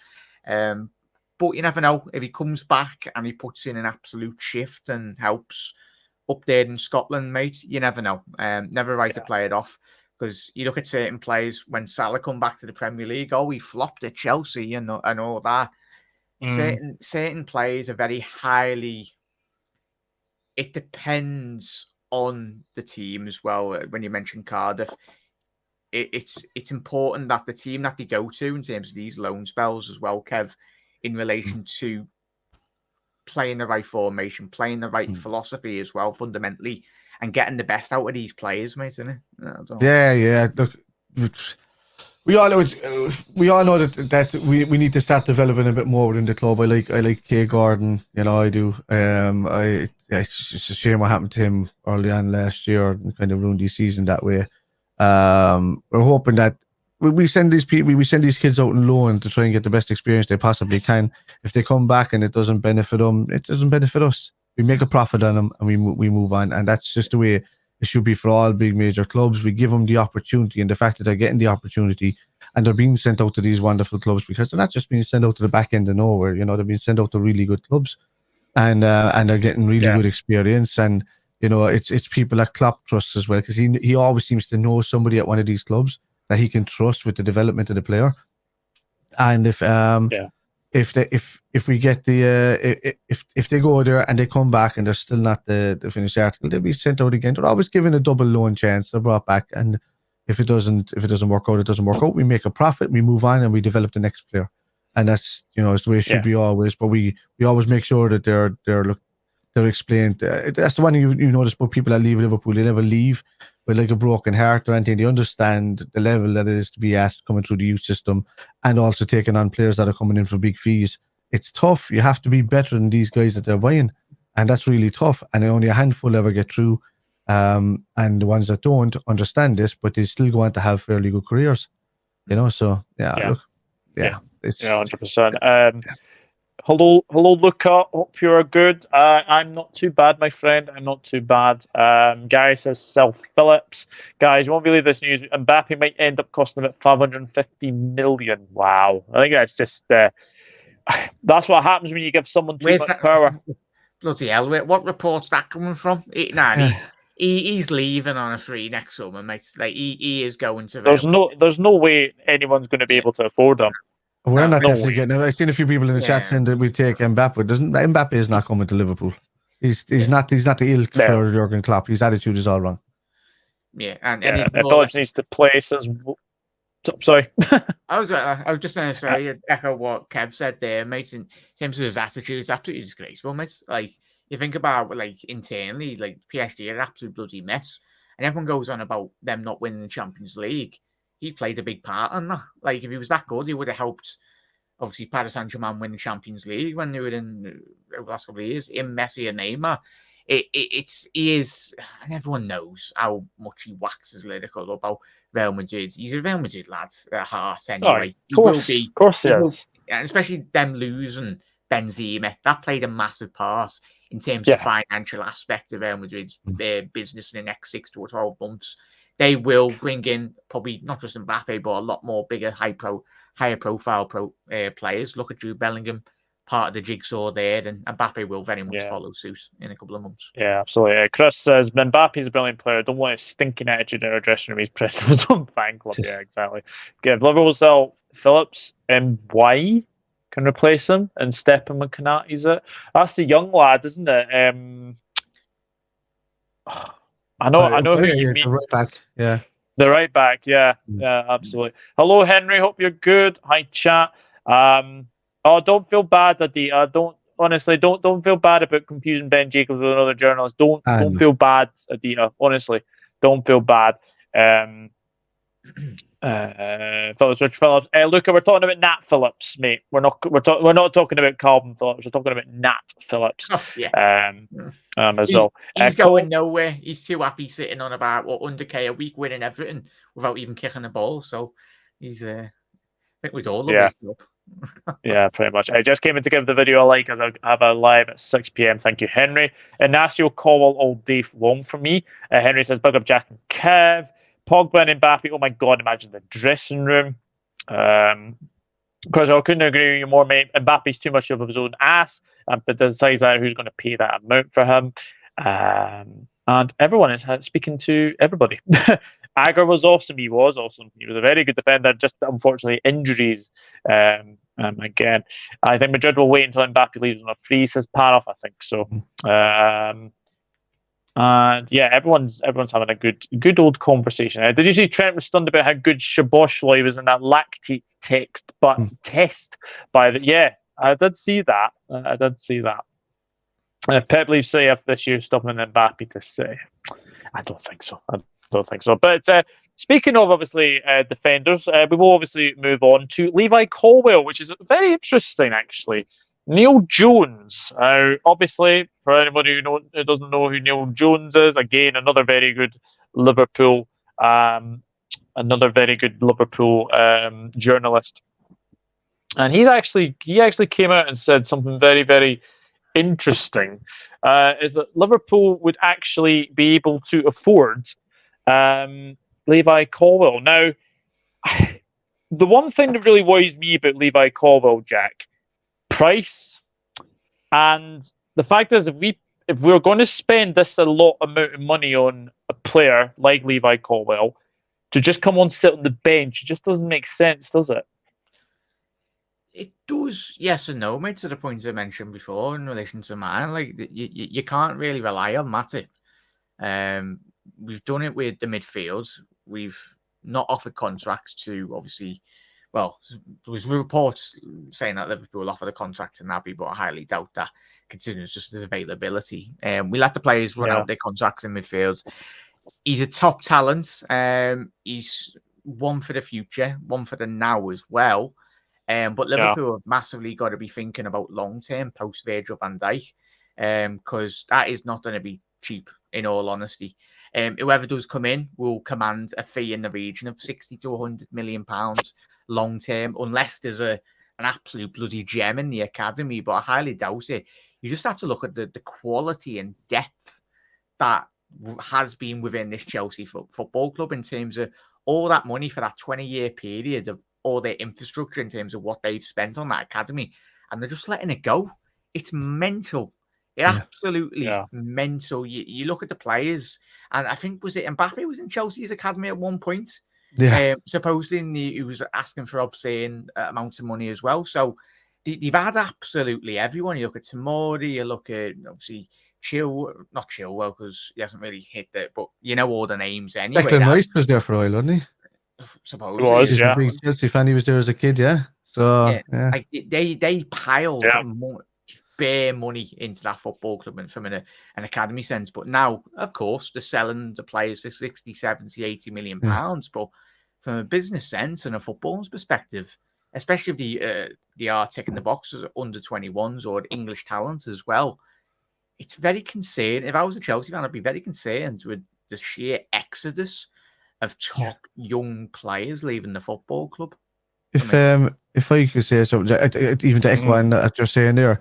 But you never know. If he comes back and he puts in an absolute shift and helps up there in Scotland, mate, you never know. Never right to play it off. Because you look at certain players, when Salah come back to the Premier League, he flopped at Chelsea and all that. Certain players are very highly. It depends on the team as well. When you mention Cardiff, it's important that the team that they go to in terms of these loan spells as well, Kev, in relation to playing the right formation, playing the right philosophy as well, fundamentally, and getting the best out of these players, mate, isn't it? Yeah. Look, we all know that we need to start developing a bit more within the club. I like Kay Gordon, I do. It's just a shame what happened to him early on last year and kind of ruined his season that way. We're hoping that we send these kids out on loan to try and get the best experience they possibly can. If they come back and it doesn't benefit them, it doesn't benefit us. We make a profit on them and we move on, and that's just the way it should be for all big major clubs. We give them the opportunity, and the fact that they're getting the opportunity and they're being sent out to these wonderful clubs, because they're not just being sent out to the back end of nowhere. They're being sent out to really good clubs, and they're getting really good experience. And it's people that Klopp trusts as well, because he always seems to know somebody at one of these clubs that he can trust with the development of the player. And if we get if they go there and they come back and they're still not the finished article, they'll be sent out again. They're always given a double loan chance. They're brought back, and if it doesn't work out, it doesn't work out. We make a profit, we move on, and we develop the next player. and that's it's the way it should be always. But we always make sure that they're explained. That's the one you notice about people that leave Liverpool. They never leave with like a broken heart or anything. They understand the level that it is to be at coming through the youth system, and also taking on players that are coming in for big fees. It's tough. You have to be better than these guys that they're buying, and that's really tough. And only a handful ever get through. And the ones that don't understand this, but they still go on to have fairly good careers. So it's 100%. Hello, Luca. Hope you're good. I'm not too bad, my friend. I'm not too bad. Gary says Phillips. Guys, you won't believe this news. Mbappe might end up costing about 550 million. Wow. I think that's just that's what happens when you give someone too much power. Bloody hell! What report's that coming from? He's leaving on a free next summer, mate. Like he is going to. There's no way anyone's going to be able to afford him. We're not definitely getting it. I've seen a few people in the chat saying that we take Mbappe. Mbappe is not coming to Liverpool. He's not the ilk for Jurgen Klopp. His attitude is all wrong. Yeah, and Phillips needs to place as. Sorry. I was just going to say echo what Kev said there, mate. In terms of his attitude, it's absolutely disgraceful, mate. Like you think about like internally, like PSG are an absolute bloody mess, and everyone goes on about them not winning the Champions League. He played a big part in that. Like, if he was that good, he would have helped, obviously, Paris Saint-Germain win the Champions League when they were in the last couple of years. Him, Messi, and Neymar. He is, and everyone knows how much he waxes lyrical about Real Madrid. He's a Real Madrid lad at heart, anyway. Of course he is. And especially them losing Benzema. That played a massive part in terms of financial aspect of Real Madrid's business in the next 6 to 12 months. They will bring in probably not just Mbappe, but a lot more bigger, higher profile players. Look at Jude Bellingham, part of the jigsaw there, and Mbappe will very much follow suit in a couple of months. Yeah, absolutely. Chris says Mbappe's a brilliant player. Don't want his stinking attitude in our dressing room. He's pressed for his own fan club. Yeah, exactly. Give Liverpool sell Phillips and why can replace him and step in when Konate's it. That's the young lad, isn't it? I know who you mean. The right back, yeah. The right back, yeah, absolutely. Hello, Henry. Hope you're good. Hi, chat. Don't feel bad, Adita. Don't feel bad about confusing Ben Jacobs with another journalist. Don't feel bad, Adita. Honestly, don't feel bad. Rich Phillips. Luca, we're talking about Nat Phillips, mate. We're not talking about Calvin Phillips. We're talking about Nat Phillips. Oh, yeah. As well. He's going nowhere. He's too happy sitting on about 100k a week, winning everything without even kicking the ball. So he's. I think we'd all love his job. Yeah, pretty much. I just came in to give the video a like as I have a live at 6 p.m. Thank you, Henry. Ignacio Colwill all day long for me. Henry says, bug up Jack and Kev. Pogba and Mbappe, oh my God, imagine the dressing room. Because I couldn't agree with you more, mate. Mbappe's too much of his own ass, but decides that who's going to pay that amount for him. And everyone is speaking to everybody. Agar was awesome. He was awesome. He was a very good defender, just unfortunately injuries. Again, I think Madrid will wait until Mbappe leaves on a free, says Paroff. I think so. And yeah, everyone's having a good old conversation. Did you see Trent was stunned about how good Szoboszlai was in that lactate test? I did see that. If Pep leaves CF this year, stopping Mbappe to say, I don't think so. But speaking of obviously defenders, we will obviously move on to Levi Colwill, which is very interesting actually. Neil Jones, obviously, for anybody who doesn't know who Neil Jones is, again another very good Liverpool, journalist, and he actually came out and said something very, very interesting. Is that Liverpool would actually be able to afford Levi Colwill. Now, the one thing that really worries me about Levi Colwill, Jack, price, and the fact is if we're going to spend this a lot amount of money on a player like Levi Colwill to just come on sit on the bench, it just doesn't make sense, does it? It does, yes and no, mate, to the points I mentioned before in relation to mine. Like you can't really rely on Matip. We've done it with the midfield. We've not offered contracts to obviously well, there was reports saying that Liverpool offered a contract to Naby, but I highly doubt that, considering it's just his availability. We let the players run out their contracts in midfield. He's a top talent. He's one for the future, one for the now as well. But Liverpool have massively got to be thinking about long-term post-Virgil van Dijk, because that is not going to be cheap, in all honesty. Whoever does come in will command a fee in the region of 60 to 100 million pounds long-term, unless there's an absolute bloody gem in the academy, but I highly doubt it. You just have to look at the quality and depth that has been within this Chelsea football club in terms of all that money for that 20-year period of all their infrastructure in terms of what they've spent on that academy, and they're just letting it go. It's mental. Absolutely mental. You look at the players, and I think, was it Mbappe was in Chelsea's academy at one point? Yeah. Supposedly he was asking for obscene amounts of money as well. They've had absolutely everyone. You look at Tomori, you look at obviously not Chilwell because he hasn't really hit that, but you know all the names anyway. Declan Rice was there for a while, wasn't he? Suppose he was. He's a big Chelsea fan. He was there as a kid, So like they piled bare money into that football club and from an academy sense. But now, of course, they're selling the players for 60, 70, 80 million pounds. But from a business sense and a footballer's perspective, especially if they are ticking the boxes under 21s or English talents as well, it's very concerning. If I was a Chelsea fan, I'd be very concerned with the sheer exodus of top young players leaving the football club. If I could say something, even to echo on that you're saying there,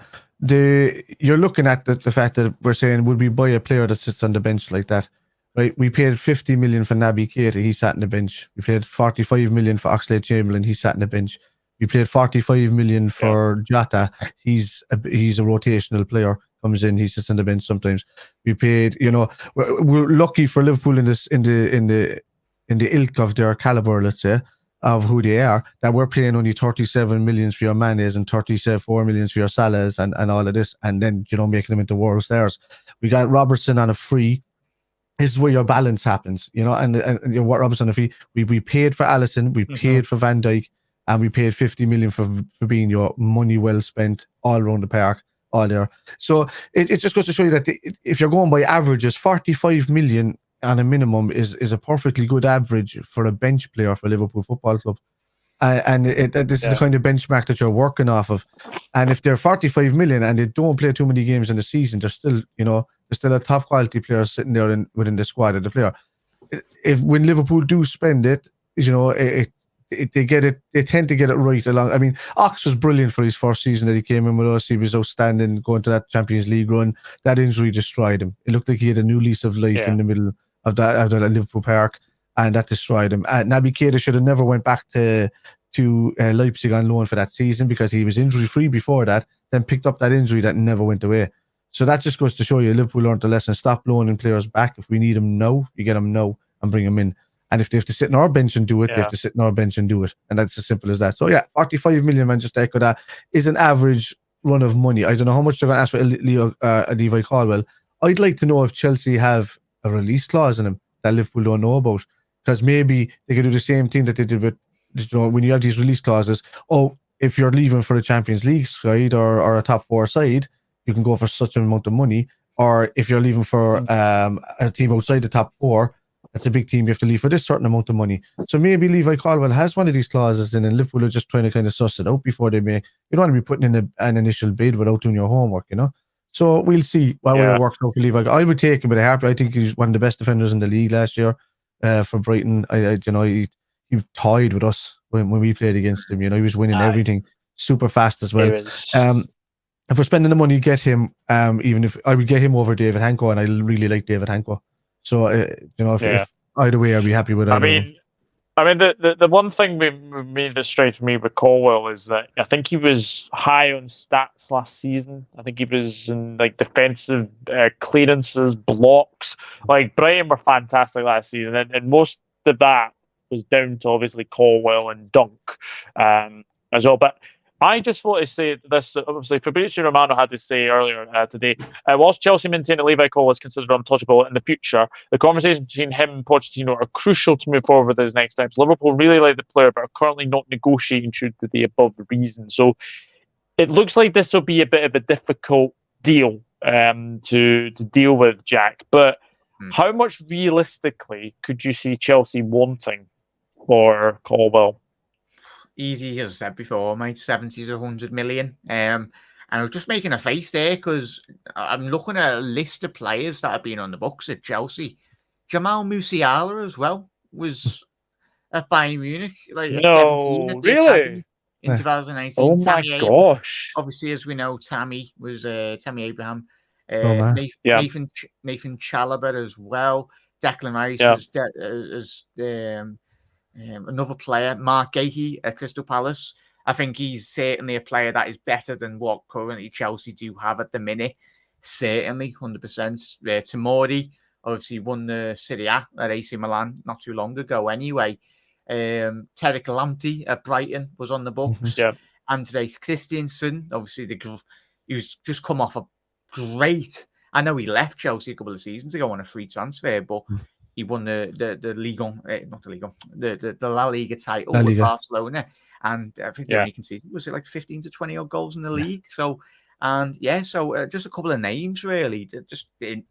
you're looking at the fact that we're saying, would we buy a player that sits on the bench like that? Right? We paid 50 million for Naby Keita, he sat on the bench. We paid 45 million for Oxlade-Chamberlain, he sat on the bench. We paid 45 million for Jota, he's a rotational player. Comes in, he sits on the bench sometimes. We paid, we're lucky for Liverpool in the ilk of their caliber, let's say, of who they are, that we're paying only 37 million for your Manes and 34 million for your Salahs and all of this, and then making them into world stars. We got Robertson on a free. This is where your balance happens, and what Robertson on a free. We paid for Alisson, we paid for Van Dijk, and we paid 50 million for Fabinho. Money well spent all around the park. All there. So it just goes to show you that if you're going by averages, 45 million on a minimum is a perfectly good average for a bench player for Liverpool Football Club. This is the kind of benchmark that you're working off of. And if they're 45 million and they don't play too many games in the season, there's still, there's still a top quality player sitting there within the squad of the player. When Liverpool do spend it, they get it. They tend to get it right along. I mean, Ox was brilliant for his first season that he came in with us. He was outstanding going to that Champions League run. That injury destroyed him. It looked like he had a new lease of life in the middle of that Liverpool Park, and that destroyed him. Naby Keita should have never went back to Leipzig on loan for that season because he was injury free before that. Then picked up that injury that never went away. So that just goes to show you Liverpool learned the lesson. Stop loaning players back. If we need them now, you get them now and bring them in. And if they have to sit in our bench and do it, they have to sit in our bench and do it. And that's as simple as that. So, 45 million, man, just to echo that, is an average run of money. I don't know how much they're going to ask for Levi Colwill. I'd like to know if Chelsea have a release clause in them that Liverpool don't know about. Because maybe they could do the same thing that they did with, when you have these release clauses. Oh, if you're leaving for the Champions League side or a top four side, you can go for such an amount of money. Or if you're leaving for a team outside the top four, that's a big team, you have to leave for this certain amount of money. So maybe Levi Colwill has one of these clauses in, and Liverpool are just trying to kind of suss it out before they make. You don't want to be putting in an initial bid without doing your homework, So we'll see what way it works out for Levi. I would take him with a heart. I think he's one of the best defenders in the league last year for Brighton. He tied with us when we played against him. He was winning everything, super fast as well. If we're spending the money, get him. Even if I would get him over David Hanko, and I really like David Hanko. So, if either way, I'd be happy with that. The one thing that made this straight to me with Colwill is that I think he was high on stats last season. I think he was in defensive clearances, blocks. Brighton were fantastic last season, and most of that was down to obviously Colwill and Dunk as well. But I just want to say this. Obviously, Fabrizio Romano had to say earlier today, whilst Chelsea maintain that Levi Colwill is considered untouchable in the future, the conversations between him and Pochettino are crucial to move forward with his next steps. Liverpool really like the player, but are currently not negotiating due to the above reason. So it looks like this will be a bit of a difficult deal to deal with, Jack. But how much realistically could you see Chelsea wanting for Colwill? Easy, as I said before, mate, 70 to 100 million. And I was just making a face there because I'm looking at a list of players that have been on the books at Chelsea. Jamal Musiala as well was at Bayern Munich, like at 17 at the academy in 2018. Oh my gosh! Obviously, as we know, Tammy was Tammy Abraham, Nathan Nathan Chalobah as well. Declan Rice was another player, Mark Gahey at Crystal Palace. I think he's certainly a player that is better than what currently Chelsea do have at the minute. Certainly, 100%. Tomori obviously won the Serie A at AC Milan not too long ago anyway. Tarek Lamptey at Brighton was on the books. Andres Christensen, obviously, he's just come off a great... I know he left Chelsea a couple of seasons ago on a free transfer, but... He won the La Liga title with Barcelona, and I think the only conceded was it like 15 to 20 odd goals in the league. So, just a couple of names really, just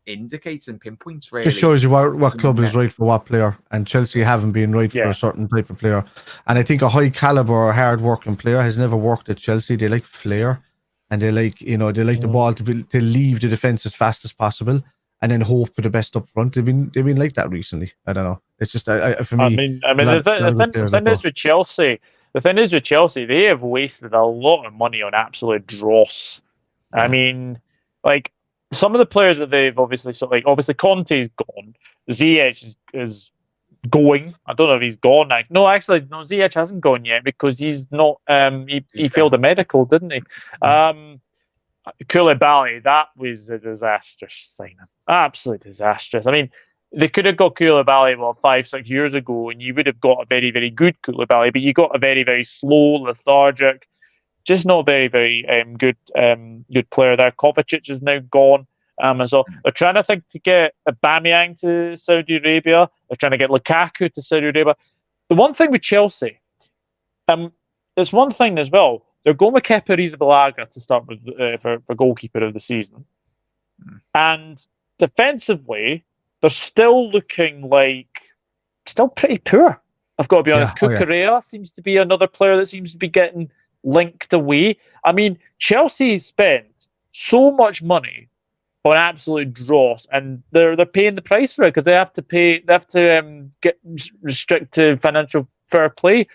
indicates and pinpoints really. Just shows you what club is right for what player, and Chelsea haven't been right for a certain type of player. And I think a high caliber or hard working player has never worked at Chelsea. They like flair, and they like the ball to leave the defense as fast as possible. And then hope for the best up front. They've been like that recently. I don't know. It's just for me. The thing is with Chelsea, they have wasted a lot of money on absolute dross. Yeah. I mean, like some of the players that they've obviously Conte's gone. Ziyech is going. I don't know if he's gone now. No, Ziyech hasn't gone yet because he's not. He failed a medical, didn't he? Koulibaly, that was a disastrous signing. Absolutely disastrous. I mean, they could have got Koulibaly 5-6 years ago, and you would have got a very, very good Koulibaly, but you got a very, very slow, lethargic, just not very, very good player there. Kovacic is now gone as well. They're trying to think to get Aubameyang to Saudi Arabia. They're trying to get Lukaku to Saudi Arabia. The one thing with Chelsea, there's one thing as well. They're going with Kepa Arrizabalaga to start with for goalkeeper of the season. And defensively, they're still looking still pretty poor. I've got to be honest. Cucurella seems to be another player that seems to be getting linked away. I mean, Chelsea spent so much money on absolute dross, and they're paying the price for it because they have to get restrictive financial fair play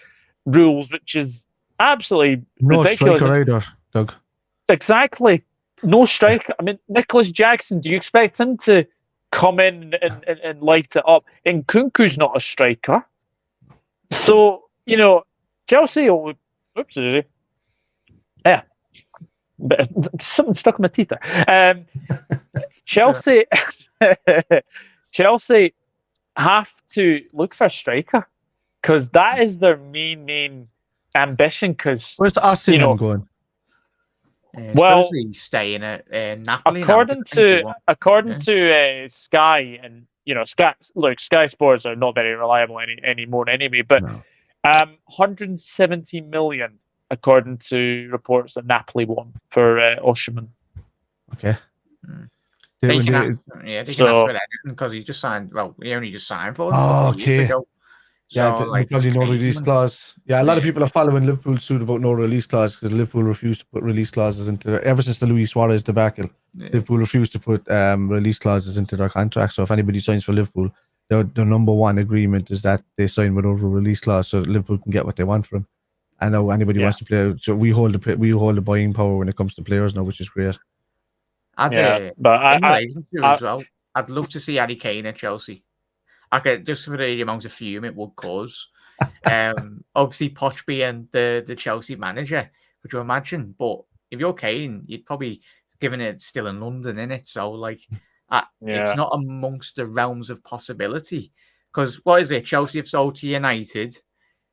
rules, which is absolutely ridiculous. No striker either, Doug. Exactly. No striker. I mean, Nicholas Jackson, do you expect him to come in and light it up? And Nkunku's not a striker. So, Chelsea... Oops, yeah. Something stuck in my teeth there. Chelsea have to look for a striker because that is their main ambition. Because where's the Arsenal going? He's staying at Napoli. According to Sky, and Sky Sports are not very reliable anymore anyway. But 170 million, according to reports that Napoli won for Osimhen. Okay. They can ask for that because he just signed. Well, he only just signed for. Okay. Probably no release clause. Yeah, a lot of people are following Liverpool's suit about no release clause because Liverpool refused to put release clauses into ever since the Luis Suarez debacle. Liverpool refused to put release clauses into their contract. So if anybody signs for Liverpool, their number one agreement is that they sign without a release clause, so Liverpool can get what they want from them. I know anybody wants to play. So we hold the buying power when it comes to players now, which is great. I'd love to see Harry Kane at Chelsea. Okay, just for the amount of fume it would cause. Obviously, Poch being the Chelsea manager, could you imagine? But if you're Kane, you'd probably, given it still in London, innit? So, it's not amongst the realms of possibility. Because what is it? Chelsea have sold to United.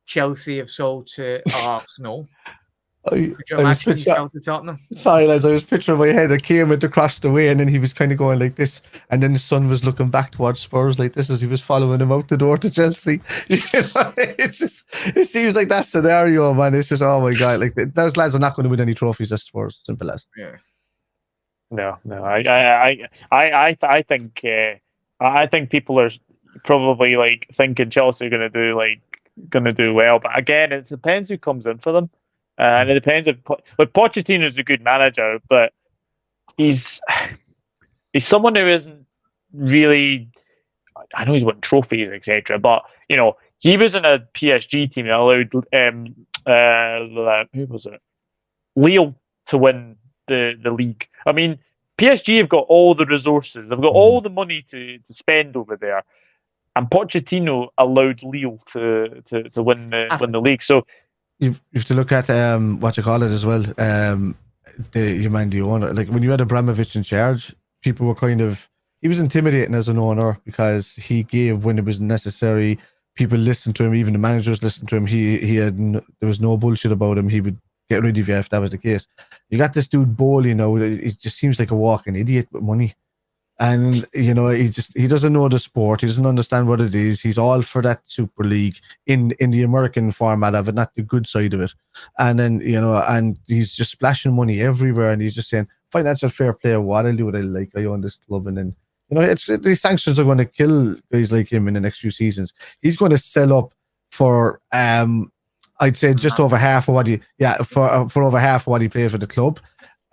Chelsea have sold to Arsenal. Could you imagine when he fell to Tottenham? Sorry, lads, I was picturing my head. I came went across the way, and then he was kind of going like this, and then his son was looking back towards Spurs like this as he was following him out the door to Chelsea. It seems like that scenario, man. It's just, oh my god, like those lads are not going to win any trophies at Spurs. Simple as. Yeah. No. I think people are probably like thinking Chelsea are going to do well, but again, it depends who comes in for them. And it depends if Pochettino's a good manager, but he's someone who isn't really. I know he's won trophies, etc. But he was in a PSG team that allowed who was it? Lille to win the league. I mean, PSG have got all the resources, they've got all the money to spend over there, and Pochettino allowed Lille to win the league. So. You have to look at what you call it as well. The owner, like when you had Abramovich in charge, people were he was intimidating as an owner because he gave when it was necessary. People listened to him, even the managers listened to him. There was no bullshit about him. He would get rid of you if that was the case. You got this dude Bowley now. He just seems like a walking idiot with money. And he doesn't know the sport. He doesn't understand what it is. He's all for that Super League in the American format of it, not the good side of it. And then and he's just splashing money everywhere. And he's just saying financial fair play. What I'll do what I like. I own this club, and then these sanctions are going to kill guys like him in the next few seasons. He's going to sell up for I'd say just over half of what for over half of what he paid for the club.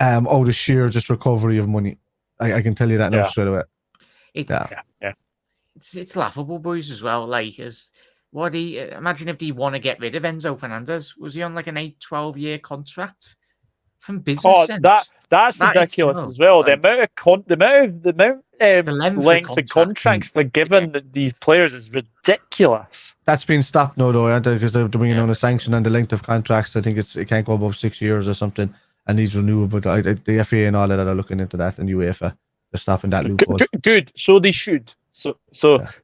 Out of sheer just recovery of money. I can tell you that now straight away. It's laughable, boys, as well. Like, imagine if he want to get rid of Enzo Fernandez. Was he on like an 8-12 year contract from business sense? That's ridiculous as well. Like, the length of contracts they're giving these players is ridiculous. That's been stopped now, though, because they're bringing on a sanction on the length of contracts. I think it can't go above 6 years or something. And these renewable, the FA and all of that are looking into that, and UEFA are stopping that loophole. Good. So they should. So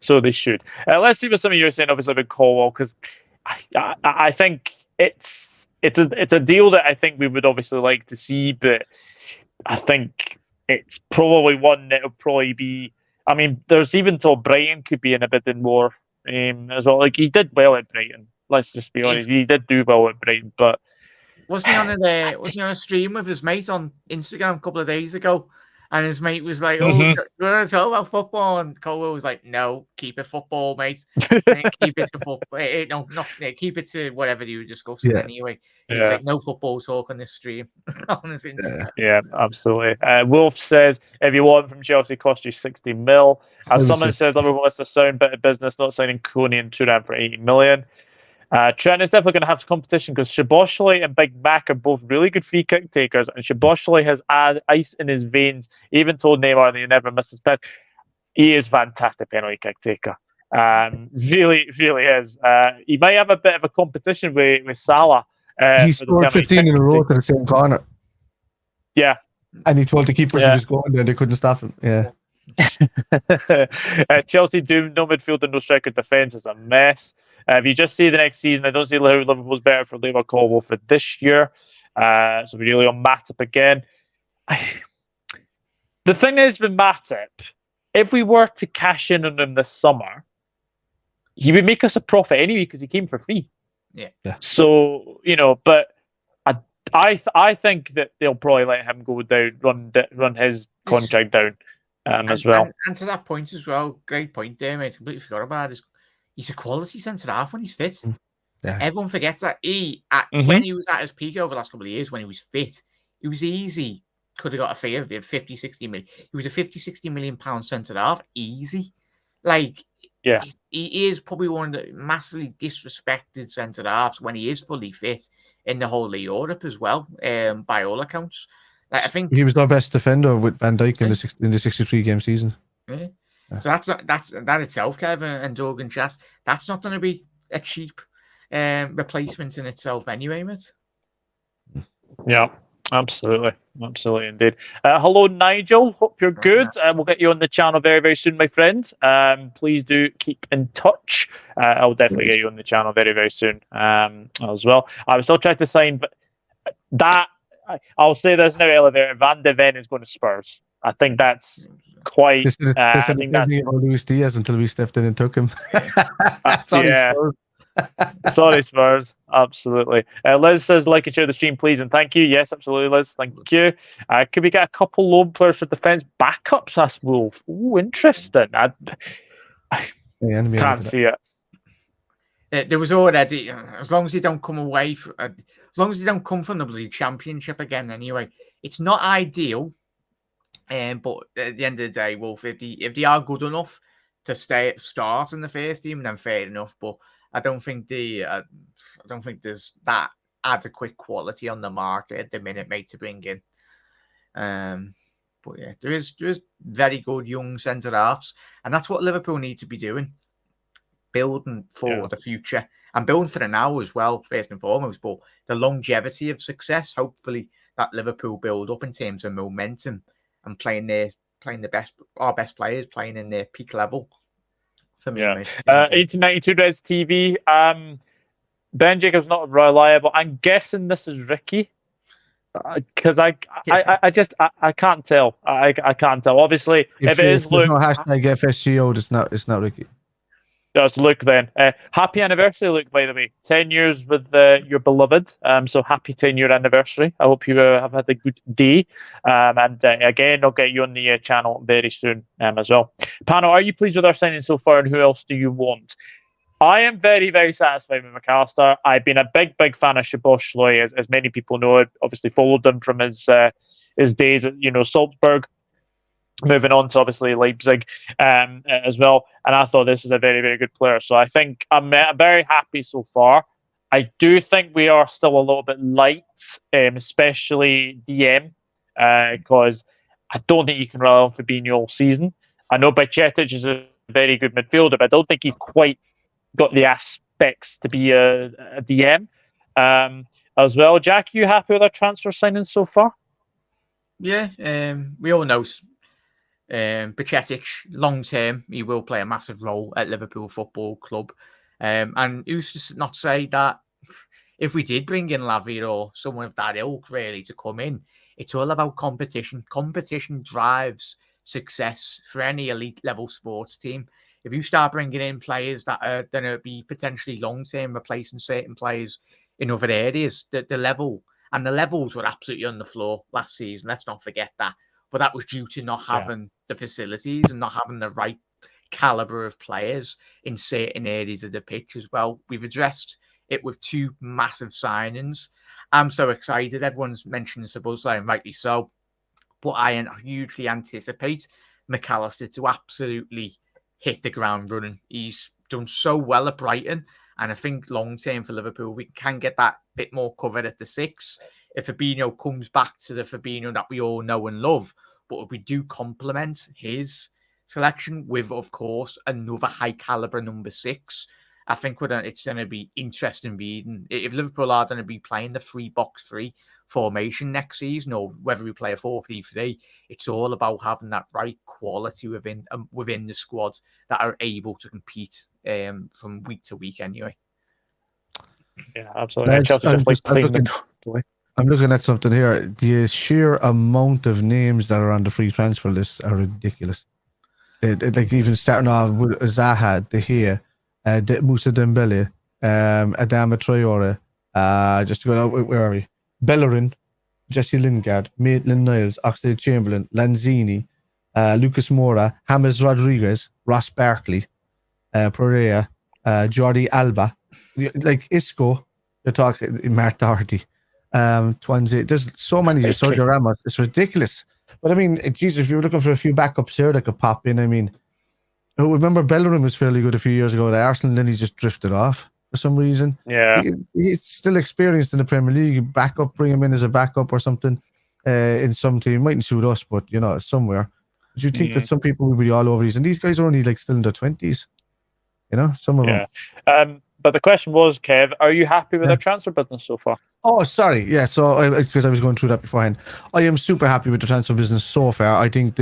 they should. Let's see what some of you are saying, obviously, about Colwill, because I think it's a deal that I think we would obviously like to see, but I think it's probably one that will probably be. I mean, there's even thought Brighton could be in a bit more as well. Like, he did well at Brighton. Let's just be honest, he did do well at Brighton, but. Wasn't he on a stream with his mate on Instagram a couple of days ago? And his mate was like, "Oh, you want to talk about football?" And Colwill was like, "No, keep it football, mate. Keep it to football. Keep it to whatever you were discussing anyway." He was like, "No football talk on this stream." On his Instagram. Yeah, absolutely. Wolf says, "If you want from Chelsea, cost you 60 mil." As someone says, Liverpool is a sound bit of business, not signing Coney and Thuram for 80 million. Trent is definitely going to have competition because Szoboszlai and Big Mack are both really good free kick takers, and Szoboszlai has ice in his veins. He even told Neymar that he never misses pen. He is a fantastic penalty kick taker. Really, really is. He might have a bit of a competition with Salah. He scored 15 in a row to the same corner. Yeah. And he told the keepers he was going there, they couldn't stop him. Yeah. Chelsea do no midfield and no striker defence is a mess. If you just see the next season, I don't see how Liverpool's better for Levi Colwill for this year. So we're really on Matip again. The thing is with Matip, if we were to cash in on him this summer, he would make us a profit anyway because he came for free. Yeah. So, but I think that they'll probably let him go down, run his contract down as well. And to that point as well, great point there, mate. I completely forgot about it. He's a quality centre half when he's fit. Yeah. Everyone forgets that. When he was at his peak over the last couple of years, when he was fit, it was easy. Could have got a fee of 50, 60 million. He was a 50, 60 million pound centre half. Easy. Like, he is probably one of the massively disrespected centre halves when he is fully fit in the whole of Europe as well, by all accounts. Like, I think he was our best defender with Van Dijk in the 63 game season. Yeah. So that itself, Kevin and Doug and Chas, that's not going to be a cheap replacement in itself anyway, mate. Yeah, absolutely indeed. Hello, Nigel. Hope you're good. We'll get you on the channel very, very soon, my friend. Please do keep in touch. I'll definitely get you on the channel very, very soon as well. I was still trying to sign, but that I'll say this now, elevator. Van de Ven is going to Spurs. I think that's quite. This is I think that's about Luis Diaz until we stepped in and took him. Sorry, yeah. Spurs. Sorry, Spurs. Absolutely. Liz says, like and share the stream, please, and thank you. Yes, absolutely, Liz. Thank you. Could we get a couple loan players for defence backups? That's Wolf. Ooh, interesting. I can't see it. There was already, as long as they don't come away, as long as they don't come from the bloody Championship again. Anyway, it's not ideal. But at the end of the day, Wolf, if they are good enough to start in the first team, then fair enough. But I don't think there's that adequate quality on the market at the minute, mate, to bring in. But yeah, there is very good young centre halves, and that's what Liverpool need to be doing, building for the future and building for the now as well, first and foremost. But the longevity of success, hopefully, that Liverpool build up in terms of momentum and playing our best players playing in their peak level. For me, 1892 Reds TV. Ben Jacobs not reliable. I'm guessing this is Ricky, because I can't tell. I can't tell. Obviously, if it is Luke, no hashtag FSCO, it's not Ricky. That's Luke then. Happy anniversary, Luke, by the way. 10 years with your beloved. So happy 10-year anniversary. I hope you have had a good day. And again, I'll get you on the channel very soon as well. Panel, are you pleased with our signing so far, and who else do you want? I am very, very satisfied with McAllister. I've been a big, big fan of Szoboszlai, as many people know. I obviously followed him from his days at Salzburg. Moving on to obviously Leipzig as well, and I thought this is a very, very good player. So I think I'm very happy so far. I do think we are still a little bit light, especially DM, because I don't think you can rely on Fabinho all season. I know Bajcetic is a very good midfielder, but I don't think he's quite got the aspects to be a DM as well. Jack, you happy with our transfer signings so far? Yeah, we all know. Bajcetic, long term, he will play a massive role at Liverpool Football Club. And who's to not say that if we did bring in Lavia or someone of that ilk really to come in, it's all about competition. Competition drives success for any elite level sports team. If you start bringing in players that are going to be potentially long term replacing certain players in other areas, the levels were absolutely on the floor last season. Let's not forget that. But that was due to not having the facilities and not having the right caliber of players in certain areas of the pitch as well. We've addressed it with two massive signings. I'm so excited. Everyone's mentioning Szoboszlai, and rightly so. But I hugely anticipate McAllister to absolutely hit the ground running. He's done so well at Brighton. And I think long-term for Liverpool, we can get that bit more covered at the 6. If Fabinho comes back to the Fabinho that we all know and love, but if we do complement his selection with, of course, another high-caliber number 6, I think it's going to be interesting reading. If Liverpool are going to be playing the 3-box-3 formation next season, or whether we play a 4-3-3, it's all about having that right quality within the squad that are able to compete from week to week anyway. Yeah, absolutely. I'm looking at something here. The sheer amount of names that are on the free transfer list are ridiculous. Like even starting off with Zaha, De Gea, Moussa Dembele, Adama Traore, just to go out, where are we? Bellerin, Jesse Lingard, Maitland-Niles, Oxlade-Chamberlain, Lanzini, Lucas Moura, James Rodriguez, Ross Barkley, Pereira, Jordi Alba, like Isco, you're talking Mark Doherty, Twanze. There's so many. Sergio Ramos. It's ridiculous. But I mean, geez, if you're looking for a few backups here that could pop in, I mean, remember Bellerin was fairly good a few years ago at Arsenal, then he's just drifted off for some reason. Yeah, he's still experienced in the Premier League. Backup, bring him in as a backup or something in some team. Mightn't suit us, but somewhere. Do you think that some people will be all over these? And these guys are only like still in their 20s. Some of them. But the question was, Kev, are you happy with our transfer business so far? Oh, sorry. Yeah, so because I was going through that beforehand. I am super happy with the transfer business so far. I think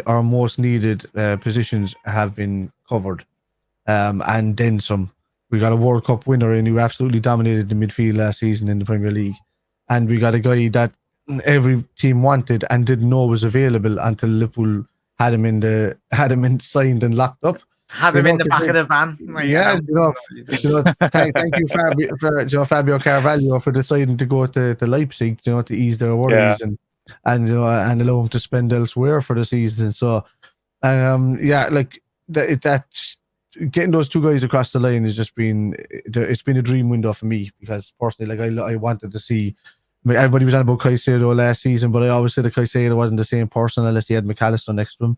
our most needed positions have been covered. And then some. We got a World Cup winner in who absolutely dominated the midfield last season in the Premier League. and we got a guy that every team wanted and didn't know was available until Liverpool had him signed and locked up. Had him in the back of the van. Thank you, Fabio Carvalho, for deciding to go to Leipzig, to ease their worries and allow him to spend elsewhere for the season. So, that's getting those two guys across the line has just been a dream window for me, because personally, I wanted to see. Everybody was on about Caicedo last season, but I always said that Caicedo wasn't the same person unless he had McAllister next to him,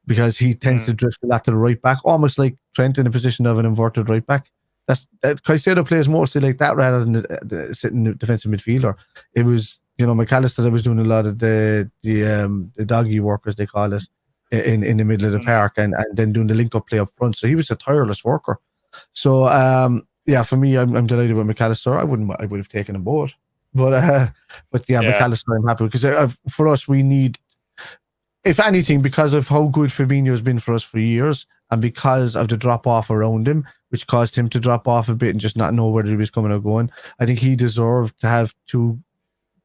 because he tends to drift a lot to the right back, almost like Trent in the position of an inverted right back. Caicedo plays mostly like that rather than the sitting defensive midfielder. It was McAllister that was doing a lot of the doggy work, as they call it, in the middle of the park, and then doing the link up play up front. So he was a tireless worker. So for me, I'm delighted with McAllister. I would have taken them both. But McAllister, I'm happy, because for us, we need, if anything, because of how good Fabinho has been for us for years, and because of the drop off around him, which caused him to drop off a bit and just not know whether he was coming or going, I think he deserved to have two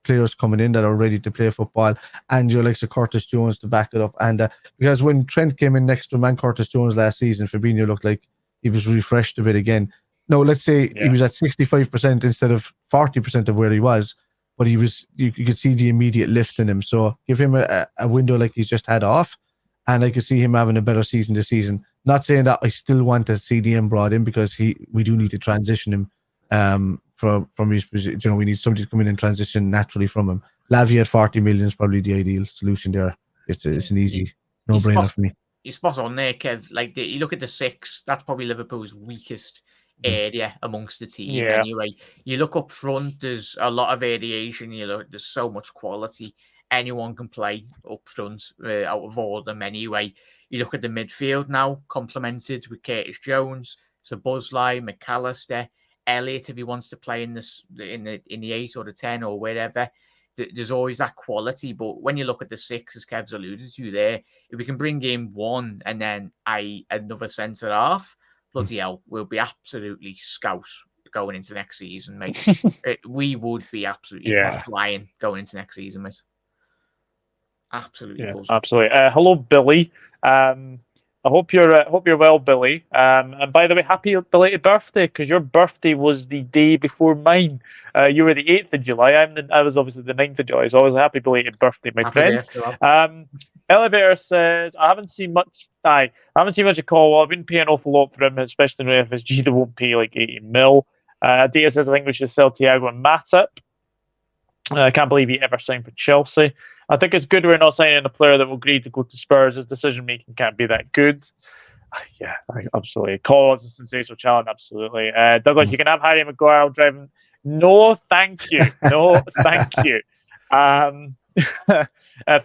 players coming in that are ready to play football, and your likes of Curtis Jones to back it up. And because when Trent came in next to him and Curtis Jones last season, Fabinho looked like he was refreshed a bit again. No, let's say he was at 65% instead of 40% of where he was, but you could see the immediate lift in him. So give him a window like he's just had off, and I could see him having a better season this season. Not saying that I still want to see CDM brought in, because we do need to transition him from his position. We need somebody to come in and transition naturally from him. Lavia at 40 million is probably the ideal solution there. It's an easy no-brainer for me. He's spot on there, Kev. You look at the six, that's probably Liverpool's weakest area amongst the team. Anyway, you look up front, there's a lot of variation. There's so much quality. Anyone can play up front out of all of them. Anyway, you look at the midfield now, complemented with Curtis Jones, Szoboszlai, McAllister, Elliott if he wants to play in the 8 or the 10 or wherever. There's always that quality. But when you look at the six, as Kev's alluded to there, if we can bring in one and then another centre half, bloody hell, we'll be absolutely scouse going into next season, mate. We would be absolutely flying going into next season, mate. Absolutely. Absolutely. Hello, Billy. I hope you're well, Billy. And by the way, happy belated birthday, because your birthday was the day before mine. You were the 8th of July. I was obviously the 9th of July. So always a happy belated birthday, my friend. Elevator says, I haven't seen much of Colwill. I've been paying an awful lot for him, especially in FSG. They won't pay like 80 mil. Data says, I think we should sell Thiago and Matip. I can't believe he ever signed for Chelsea. I think it's good we're not signing a player that will agree to go to Spurs. His decision-making can't be that good. Absolutely. Colwill's a sensational challenge, absolutely. Douglas, you can have Harry Maguire driving. No, thank you. No, thank you.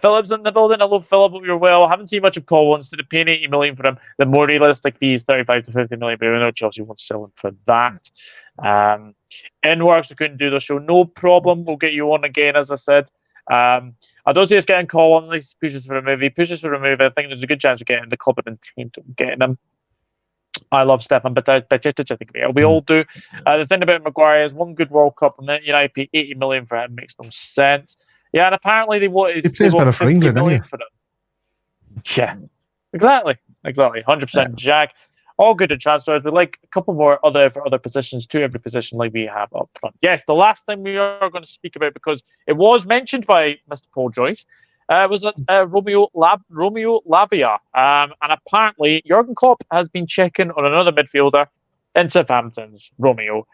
Phillips in the building. Hello, Philip. Hope you're well. I haven't seen much of Colwill. Instead of paying 80 million for him, the more realistic fee is 35 to 50 million. But we know Chelsea won't sell him for that. In works, we couldn't do the show. No problem. We'll get you on again, as I said. I don't see us getting Colwill unless he pushes for a move. I think there's a good chance of getting the club and intent of getting him. I love Stefan Bajcetic. I think we all do. The thing about Maguire is one good World Cup, and then United pay 80 million for him makes no sense. Yeah, and apparently they want. He plays better for England, doesn't he? For them. Yeah, exactly, 100%. Jack, all good at transfers. We like a couple more for other positions, to every position like we have up front. Yes, the last thing we are going to speak about, because it was mentioned by Mr. Paul Joyce, was Romeo Lavia. And apparently Jurgen Klopp has been checking on another midfielder in Southampton's Romeo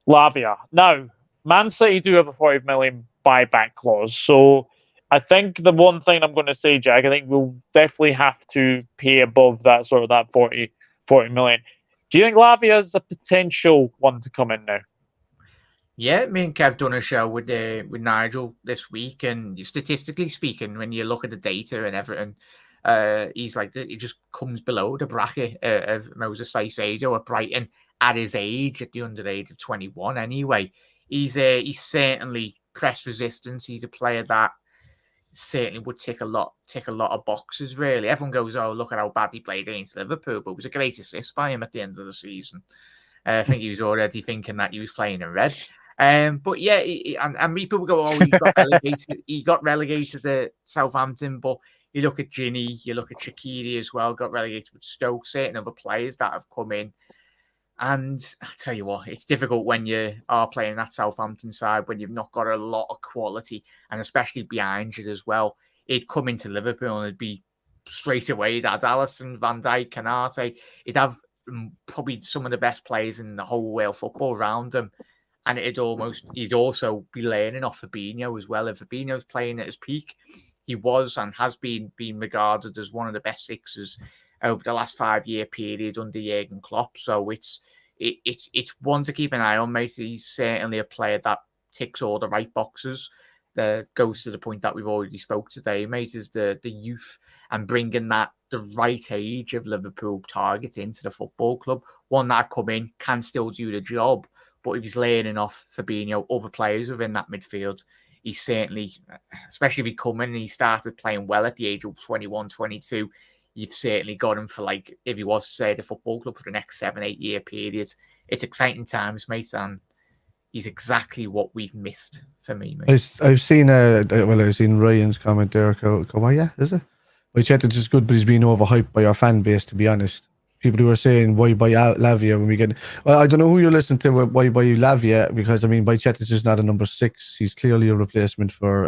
Lavia. Now, Man City do have a 40 million buyback clause, so I think the one thing I'm going to say, Jack, I think we'll definitely have to pay above that 40 million. Do you think Lavia is a potential one to come in now? Yeah, me and Kev done a show with Nigel this week, and statistically speaking, when you look at the data and everything, he's like, he just comes below the bracket of Moses Caicedo at Brighton at his age, at the underage of 21. Anyway, he's certainly press resistance. He's a player that certainly would tick a lot of boxes, really. Everyone goes, oh, look at how bad he played against Liverpool, but it was a great assist by him at the end of the season. I think he was already thinking that he was playing in red. But yeah, and people go, oh, he got relegated. He got relegated to Southampton, but you look at Ginny, you look at Shaqiri as well, got relegated with Stoke, certain other players that have come in. And I tell you what, it's difficult when you are playing that Southampton side when you've not got a lot of quality, and especially behind you as well. He'd come into Liverpool and it'd be straight away. He'd had Alisson, Van Dijk, Canate. He'd have probably some of the best players in the whole world football around him. And he'd also be learning off Fabinho as well. If Fabinho's playing at his peak, he was and has been regarded as one of the best sixers over the last 5-year period under Jurgen Klopp. So it's one to keep an eye on, mate. He's certainly a player that ticks all the right boxes. That goes to the point that we've already spoke today, mate, is the youth and bringing the right age of Liverpool target into the football club. One that come in can still do the job, but if he's laying off Fabinho, other players within that midfield, he's certainly, especially if he come in and he started playing well at the age of 21, 22, you've certainly got him for, like, if he was to stay at the football club for the next 7-8 year period. It's exciting times, mate, and he's exactly what we've missed for me, mate. I've seen Ryan's comment there. Yeah, is it? Bajcetic is good, but he's been overhyped by our fan base, to be honest. People who are saying, why buy Lavia when we get... Well, I don't know who you're listening to, why buy Lavia, because, I mean, Bajcetic is not a number 6. He's clearly a replacement for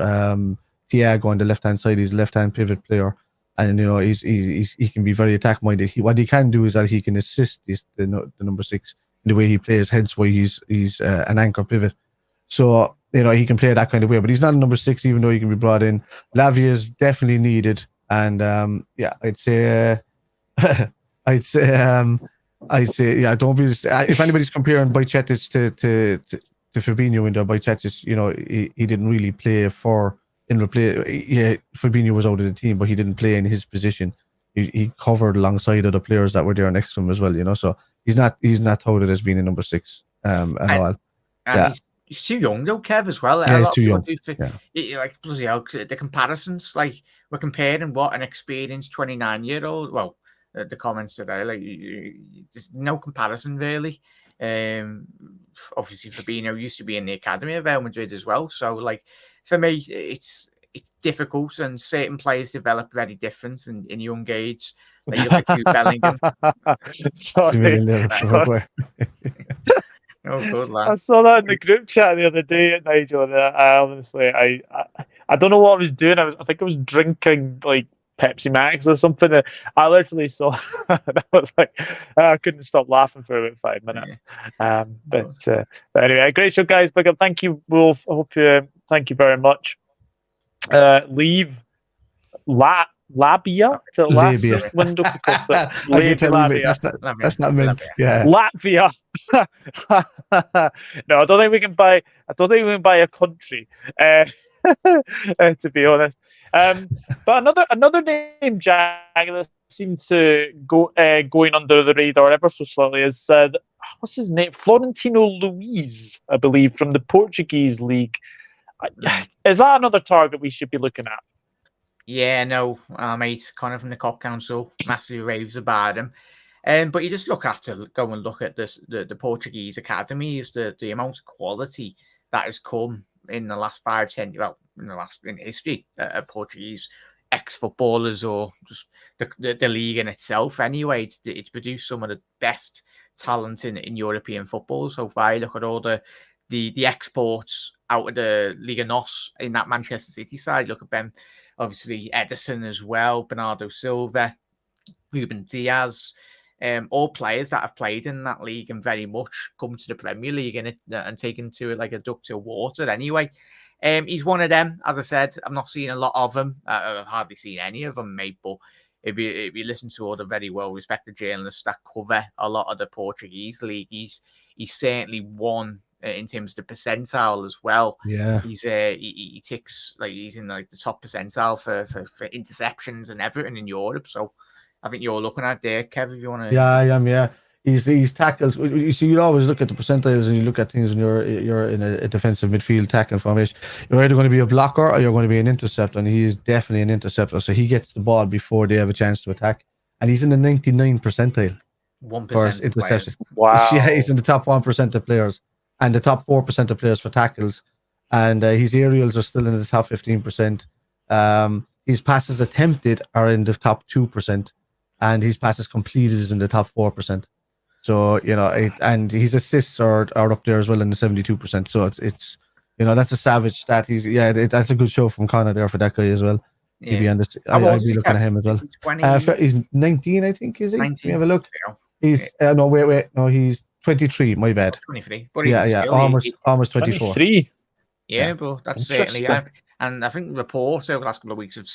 Thiago on the left-hand side. He's a left-hand pivot player. And, you know, he can be very attack-minded. What he can do is that he can assist the number 6 in the way he plays, hence why he's an anchor pivot. So, you know, he can play that kind of way. But he's not a number 6, even though he can be brought in. Lavia is definitely needed. And, I'd say, yeah, don't be... If anybody's comparing Bajcetic to Fabinho in there, Bajcetic, you know, he didn't really play for... Fabinho was out of the team, but he didn't play in his position. He covered alongside other players that were there next to him as well, you know. So he's not touted as being a number 6 at all. And he's too young though, Kev, as well. Yeah, he's too young. Like, bloody hell, the comparisons, like, we're comparing what an experienced 29-year-old. Well, the comments today, like, there's no comparison really. Obviously, Fabinho used to be in the academy of Real Madrid as well. So, like, for me, it's difficult, and certain players develop very different in young age. Like, you look at Jude Bellingham. Oh, good lad. I saw that in the group chat the other day, Nigel. And I honestly, I don't know what I was doing. I think I was drinking like Pepsi Max or something. I literally saw. I was like, I couldn't stop laughing for about 5 minutes. Yeah. But anyway, great show, guys. Big up. Thank you, Wolf. I hope you. Thank you very much. Leave Labia to last window. That's not meant. Yeah. Latvia. No, I don't think we can buy a country. To be honest. But another name, Jack, that seems to go going under the radar ever so slightly is what's his name? Florentino Luiz, I believe, from the Portuguese league. Is that another target we should be looking at? Yeah, no, mate, Connor from the Cop Council massively raves about him. But you just go and look at this, the Portuguese academies, the amount of quality that has come in the last 5-10, well, in history of Portuguese ex-footballers, or just the league in itself. Anyway, it's produced some of the best talent in European football so far. You look at all the exports out of the Liga NOS in that Manchester City side. Look at them, obviously Edison as well, Bernardo Silva, Ruben Diaz, all players that have played in that league and very much come to the Premier League and taken to it like a duck to water anyway. He's one of them. As I said, I'm not seeing a lot of them. I've hardly seen any of them, mate, but if you listen to all the very well-respected journalists that cover a lot of the Portuguese league, he's certainly one in terms of the percentile as well. Yeah, he ticks, like, he's in like the top percentile for interceptions and everything in Europe. So I think you're looking at there, Kev, if you want to. Yeah, I am. Yeah, he's tackles. You see, you always look at the percentiles and you look at things when you're in a defensive midfield tackling formation. You're either going to be a blocker or you're going to be an interceptor, and he is definitely an interceptor. So he gets the ball before they have a chance to attack, and he's in the 99 percentile. 1% for his interception. Wow. Yeah, he's in the top 1% of players. and the top 4% of players for tackles, and his aerials are still in the top 15%. His passes attempted are in the top 2%, and his passes completed is in the top 4%. So, and his assists are up there as well in the 72%. So it's that's a savage stat. That's a good show from Connor there for that guy as well. Yeah. I'd be looking at him as well. 20, He's 19, I think, is he? 19. Let me have a look. He's no, wait, no, he's 23. My bad. 23. But almost 24. 23. Yeah, but that's certainly. And I think reports over the last couple of weeks have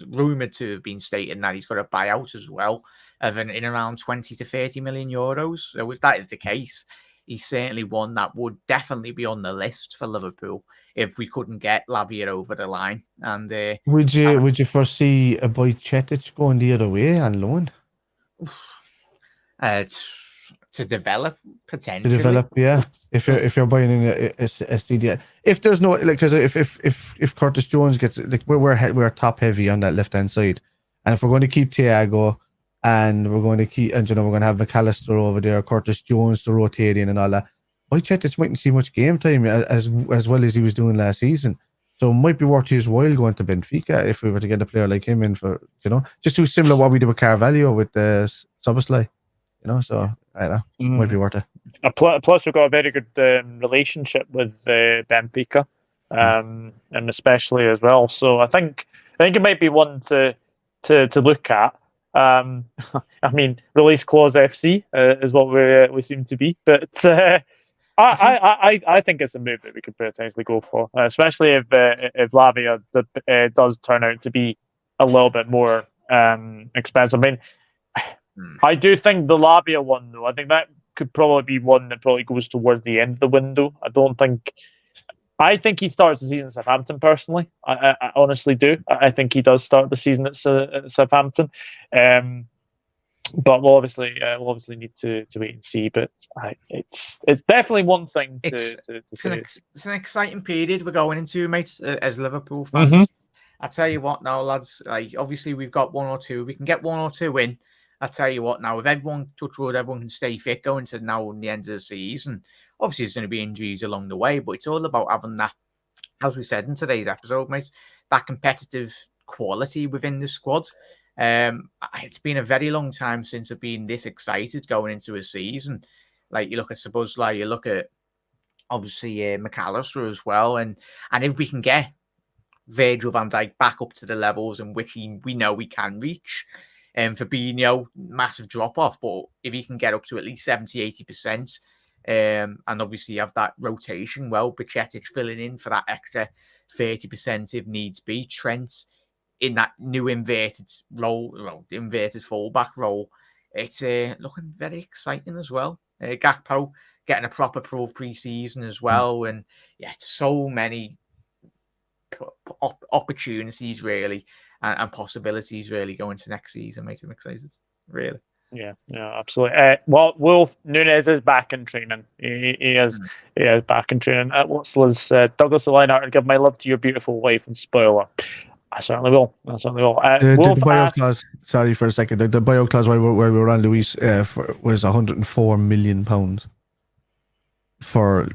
rumoured to have been stating that he's got a buyout as well of in around 20 to 30 million euros. So if that is the case, he's certainly one that would definitely be on the list for Liverpool if we couldn't get Lavia over the line. And would you foresee a boy Chetic going the other way on loan? To develop potentially. Yeah. If you're buying in a CDM, if there's no because if Curtis Jones gets we're top heavy on that left hand side, and if we're going to keep Thiago and we're going to we're going to have McAllister over there, Curtis Jones to rotate in and all that, Boy Chetic mightn't see much game time as well as he was doing last season. So it might be worth his while going to Benfica if we were to get a player like him in for just too similar what we did with Carvalho with the Szoboszlai. So I don't know, might be worth it. Plus, we've got a very good relationship with Benfica, and especially as well. So I think it might be one to look at. I mean, release clause FC is what we seem to be, but I think it's a move that we could potentially go for, especially if Lavia does turn out to be a little bit more expensive. I mean, I do think the Lavia one, though, I think that could probably be one that probably goes towards the end of the window. I think he starts the season at Southampton, personally. I honestly do. I think he does start the season at Southampton. But we'll obviously need to wait and see. But it's definitely one thing to say. It's an exciting period we're going into, mate, as Liverpool fans. Mm-hmm. I tell you what now, lads, obviously we've got one or two. We can get one or two in. I tell you what now, if everyone, touch wood, everyone can stay fit going to now the end of the season. Obviously, there's going to be injuries along the way, but it's all about having that, as we said in today's episode, mate, that competitive quality within the squad. It's been a very long time since I've been this excited going into a season. Like, you look at Szoboszlai, you look at, obviously, McAllister as well, and if we can get Virgil van Dijk back up to the levels in which we know we can reach, Fabinho, massive drop-off, but if he can get up to at least 70-80%, and obviously have that rotation, Bajcetic filling in for that extra 30% if needs be, Trent in that new inverted fullback role, it's looking very exciting as well. Gakpo getting a proper pre-season as well, and so many opportunities really and possibilities really going to next season, mate. I'm excited, really. Yeah, absolutely. Well, Wolf Nunes is back in training. He is back in training. What's Liz said? Douglas the line out, give my love to your beautiful wife and spoiler. I certainly will. The bio clause. Sorry for a second. The bio clause where we were on Luis was £104 million for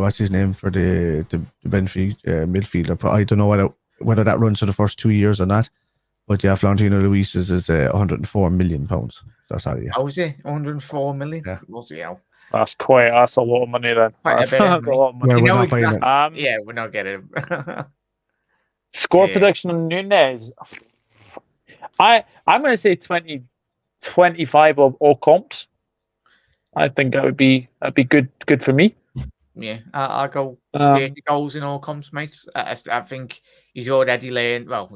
what's his name for the Benfica midfielder. I don't know whether that runs for the first 2 years or not. But Florentino Luis is £104 million. So sorry. How was it? 104 million? Yeah. Bloody hell. That's a lot of money then. Quite a bit. That's a lot of money. We're not buying it. Yeah, we're not getting him. Score prediction on Nunes. I'm going to say 20-25 of all comps. I think that'd be good for me. Yeah, I'll go 30 goals in all comps, mate. I think he's already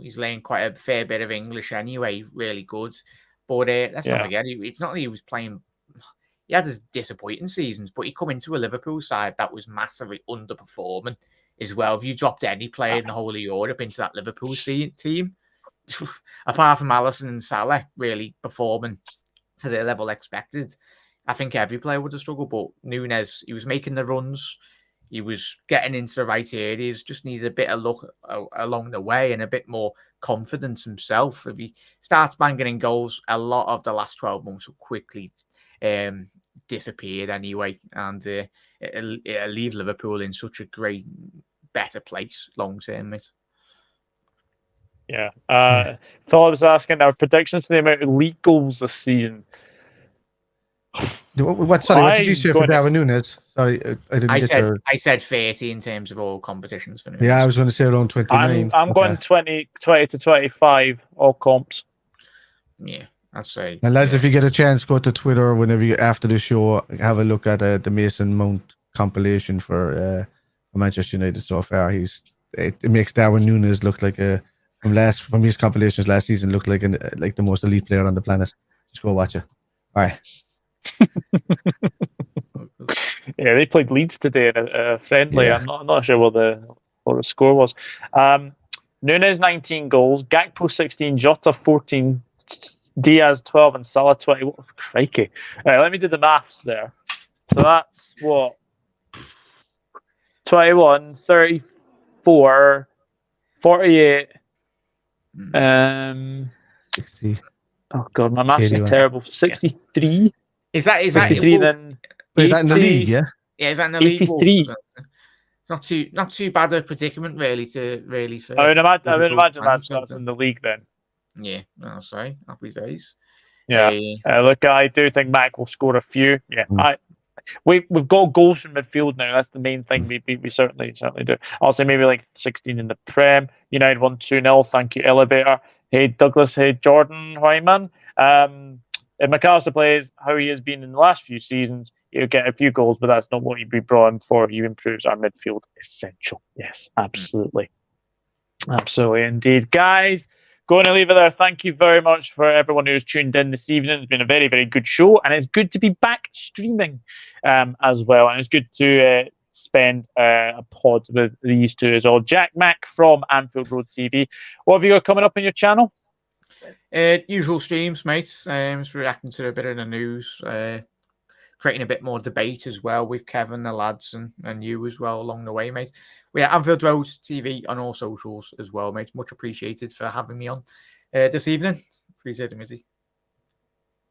he's laying quite a fair bit of English anyway, really good. But let's not forget, it's not that he was playing, he had his disappointing seasons, but he come into a Liverpool side that was massively underperforming as well. If you dropped any player in the whole of Europe into that Liverpool team, apart from Alisson and Salah really performing to their level expected, I think every player would have struggled, but Nunes, he was making the runs, he was getting into the right areas, just needed a bit of luck along the way and a bit more confidence himself. If he starts banging in goals, a lot of the last 12 months will quickly disappeared anyway, and it'll leave Liverpool in such a great, better place long term. Yeah. Phillips asking our predictions for the amount of league goals this season. What did you say for Darwin Núñez? Sorry, I didn't get your... I said 30 in terms of all competitions for Núñez. Yeah, I was going to say around 29. I'm going 20 to 25, all comps. Yeah, I'd say. And lads, if you get a chance, go to Twitter whenever you, after the show, have a look at the Mason Mount compilation for Manchester United so far. It makes Darwin Núñez look like from his compilations last season, look like the most elite player on the planet. Just go watch it. All right. Yeah, they played Leeds today in a friendly. Yeah. I'm not sure what the score was. Núñez 19 goals, Gakpo 16, Jota 14, Diaz 12, and Salah 20. Crikey! Let me do the maths there. So that's what 21, 34, 48. 60. Oh god, my maths is terrible. 63. Is that 63 then? Is that in the league? Yeah. Yeah, is that in the 83. league? It's not too bad a predicament really. For I would imagine that's in the league then. Yeah, I'll say happy days. Yeah, look, I do think Mack will score a few. Yeah, we've got goals from midfield now. That's the main thing. We certainly do. I'll say maybe like 16 in the Prem. United won 2-0. Thank you, Elevator. Hey Douglas. Hey Jordan Hoyman. If McAllister plays how he has been in the last few seasons, he'll get a few goals, but that's not what he'd be brought in for. He improves our midfield essential. Yes, absolutely. Absolutely indeed. Guys, going to leave it there. Thank you very much for everyone who's tuned in this evening. It's been a very, very good show, and it's good to be back streaming as well. And it's good to spend a pod with these two as well. Jack Mack from Anfield Road TV. What have you got coming up on your channel? Usual streams, mates. Just reacting to a bit of the news, creating a bit more debate as well with Kevin, the lads, and you as well along the way, mate. We are Anfield Road TV on all socials as well, mate. Much appreciated for having me on this evening. Appreciate it, Mizzy.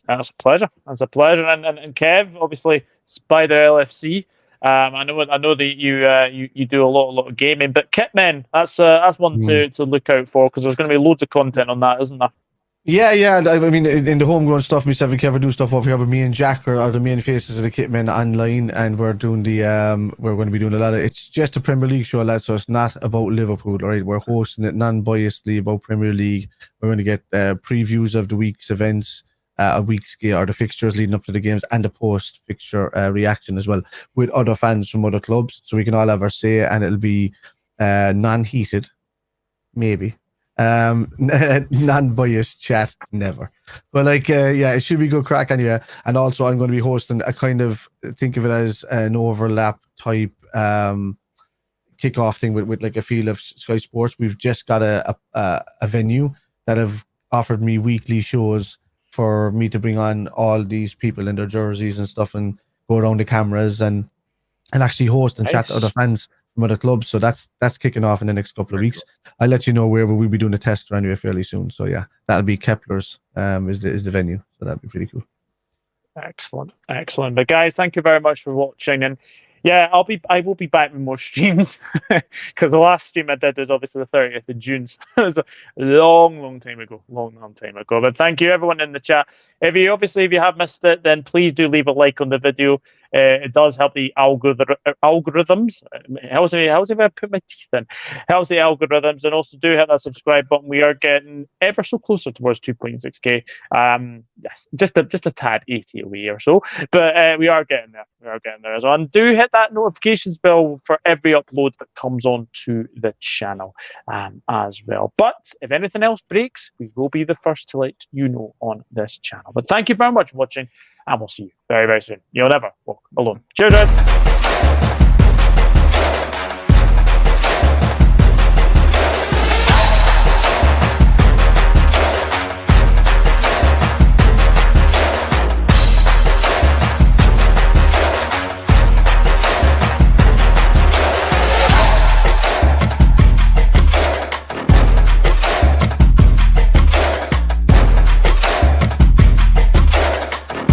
That's a pleasure. And Kev, obviously Spider LFC. I know that you do a lot of gaming, but Kitmen, that's one to look out for, because there's going to be loads of content on that, isn't there? Yeah. I mean, in the homegrown stuff, myself and Kevin do stuff over here, but me and Jack are the main faces of the Kitmen online, and we're doing we're going to be doing a lot of. It's just a Premier League show, lads, so it's not about Liverpool, all right? We're hosting it non-biasedly about Premier League. We're going to get previews of the week's events. A week's or the fixtures leading up to the games, and the post-fixture reaction as well with other fans from other clubs, so we can all have our say, and it'll be non-heated, maybe, non-biased chat, never. But it should be good crack anyway. And also, I'm going to be hosting a kind of, think of it as an overlap type kickoff thing with like a feel of Sky Sports. We've just got a venue that have offered me weekly shows for me to bring on all these people in their jerseys and stuff, and go around the cameras and actually host and chat to other fans from other clubs. So that's kicking off in the next couple of weeks. I'll let you know where we'll be doing a test anyway fairly soon. So yeah, that'll be Kepler's is the venue. So that'll be pretty cool. Excellent. But guys, thank you very much for watching, and yeah, I will be back with more streams, because the last stream I did was obviously the 30th of June. So it was a long time ago. But thank you everyone in the chat. If you have missed it, then please do leave a like on the video. It does help the algorithms. How's if I put my teeth in? Helps the algorithms, and also do hit that subscribe button. We are getting ever so closer towards 2.6k. Yes, just a tad 80 away or so, but we are getting there as well. And do hit that notifications bell for every upload that comes on to the channel as well. But if anything else breaks, we will be the first to let you know on this channel. But thank you very much for watching, and we'll see you very, very soon. You'll never walk alone. Cheers, guys.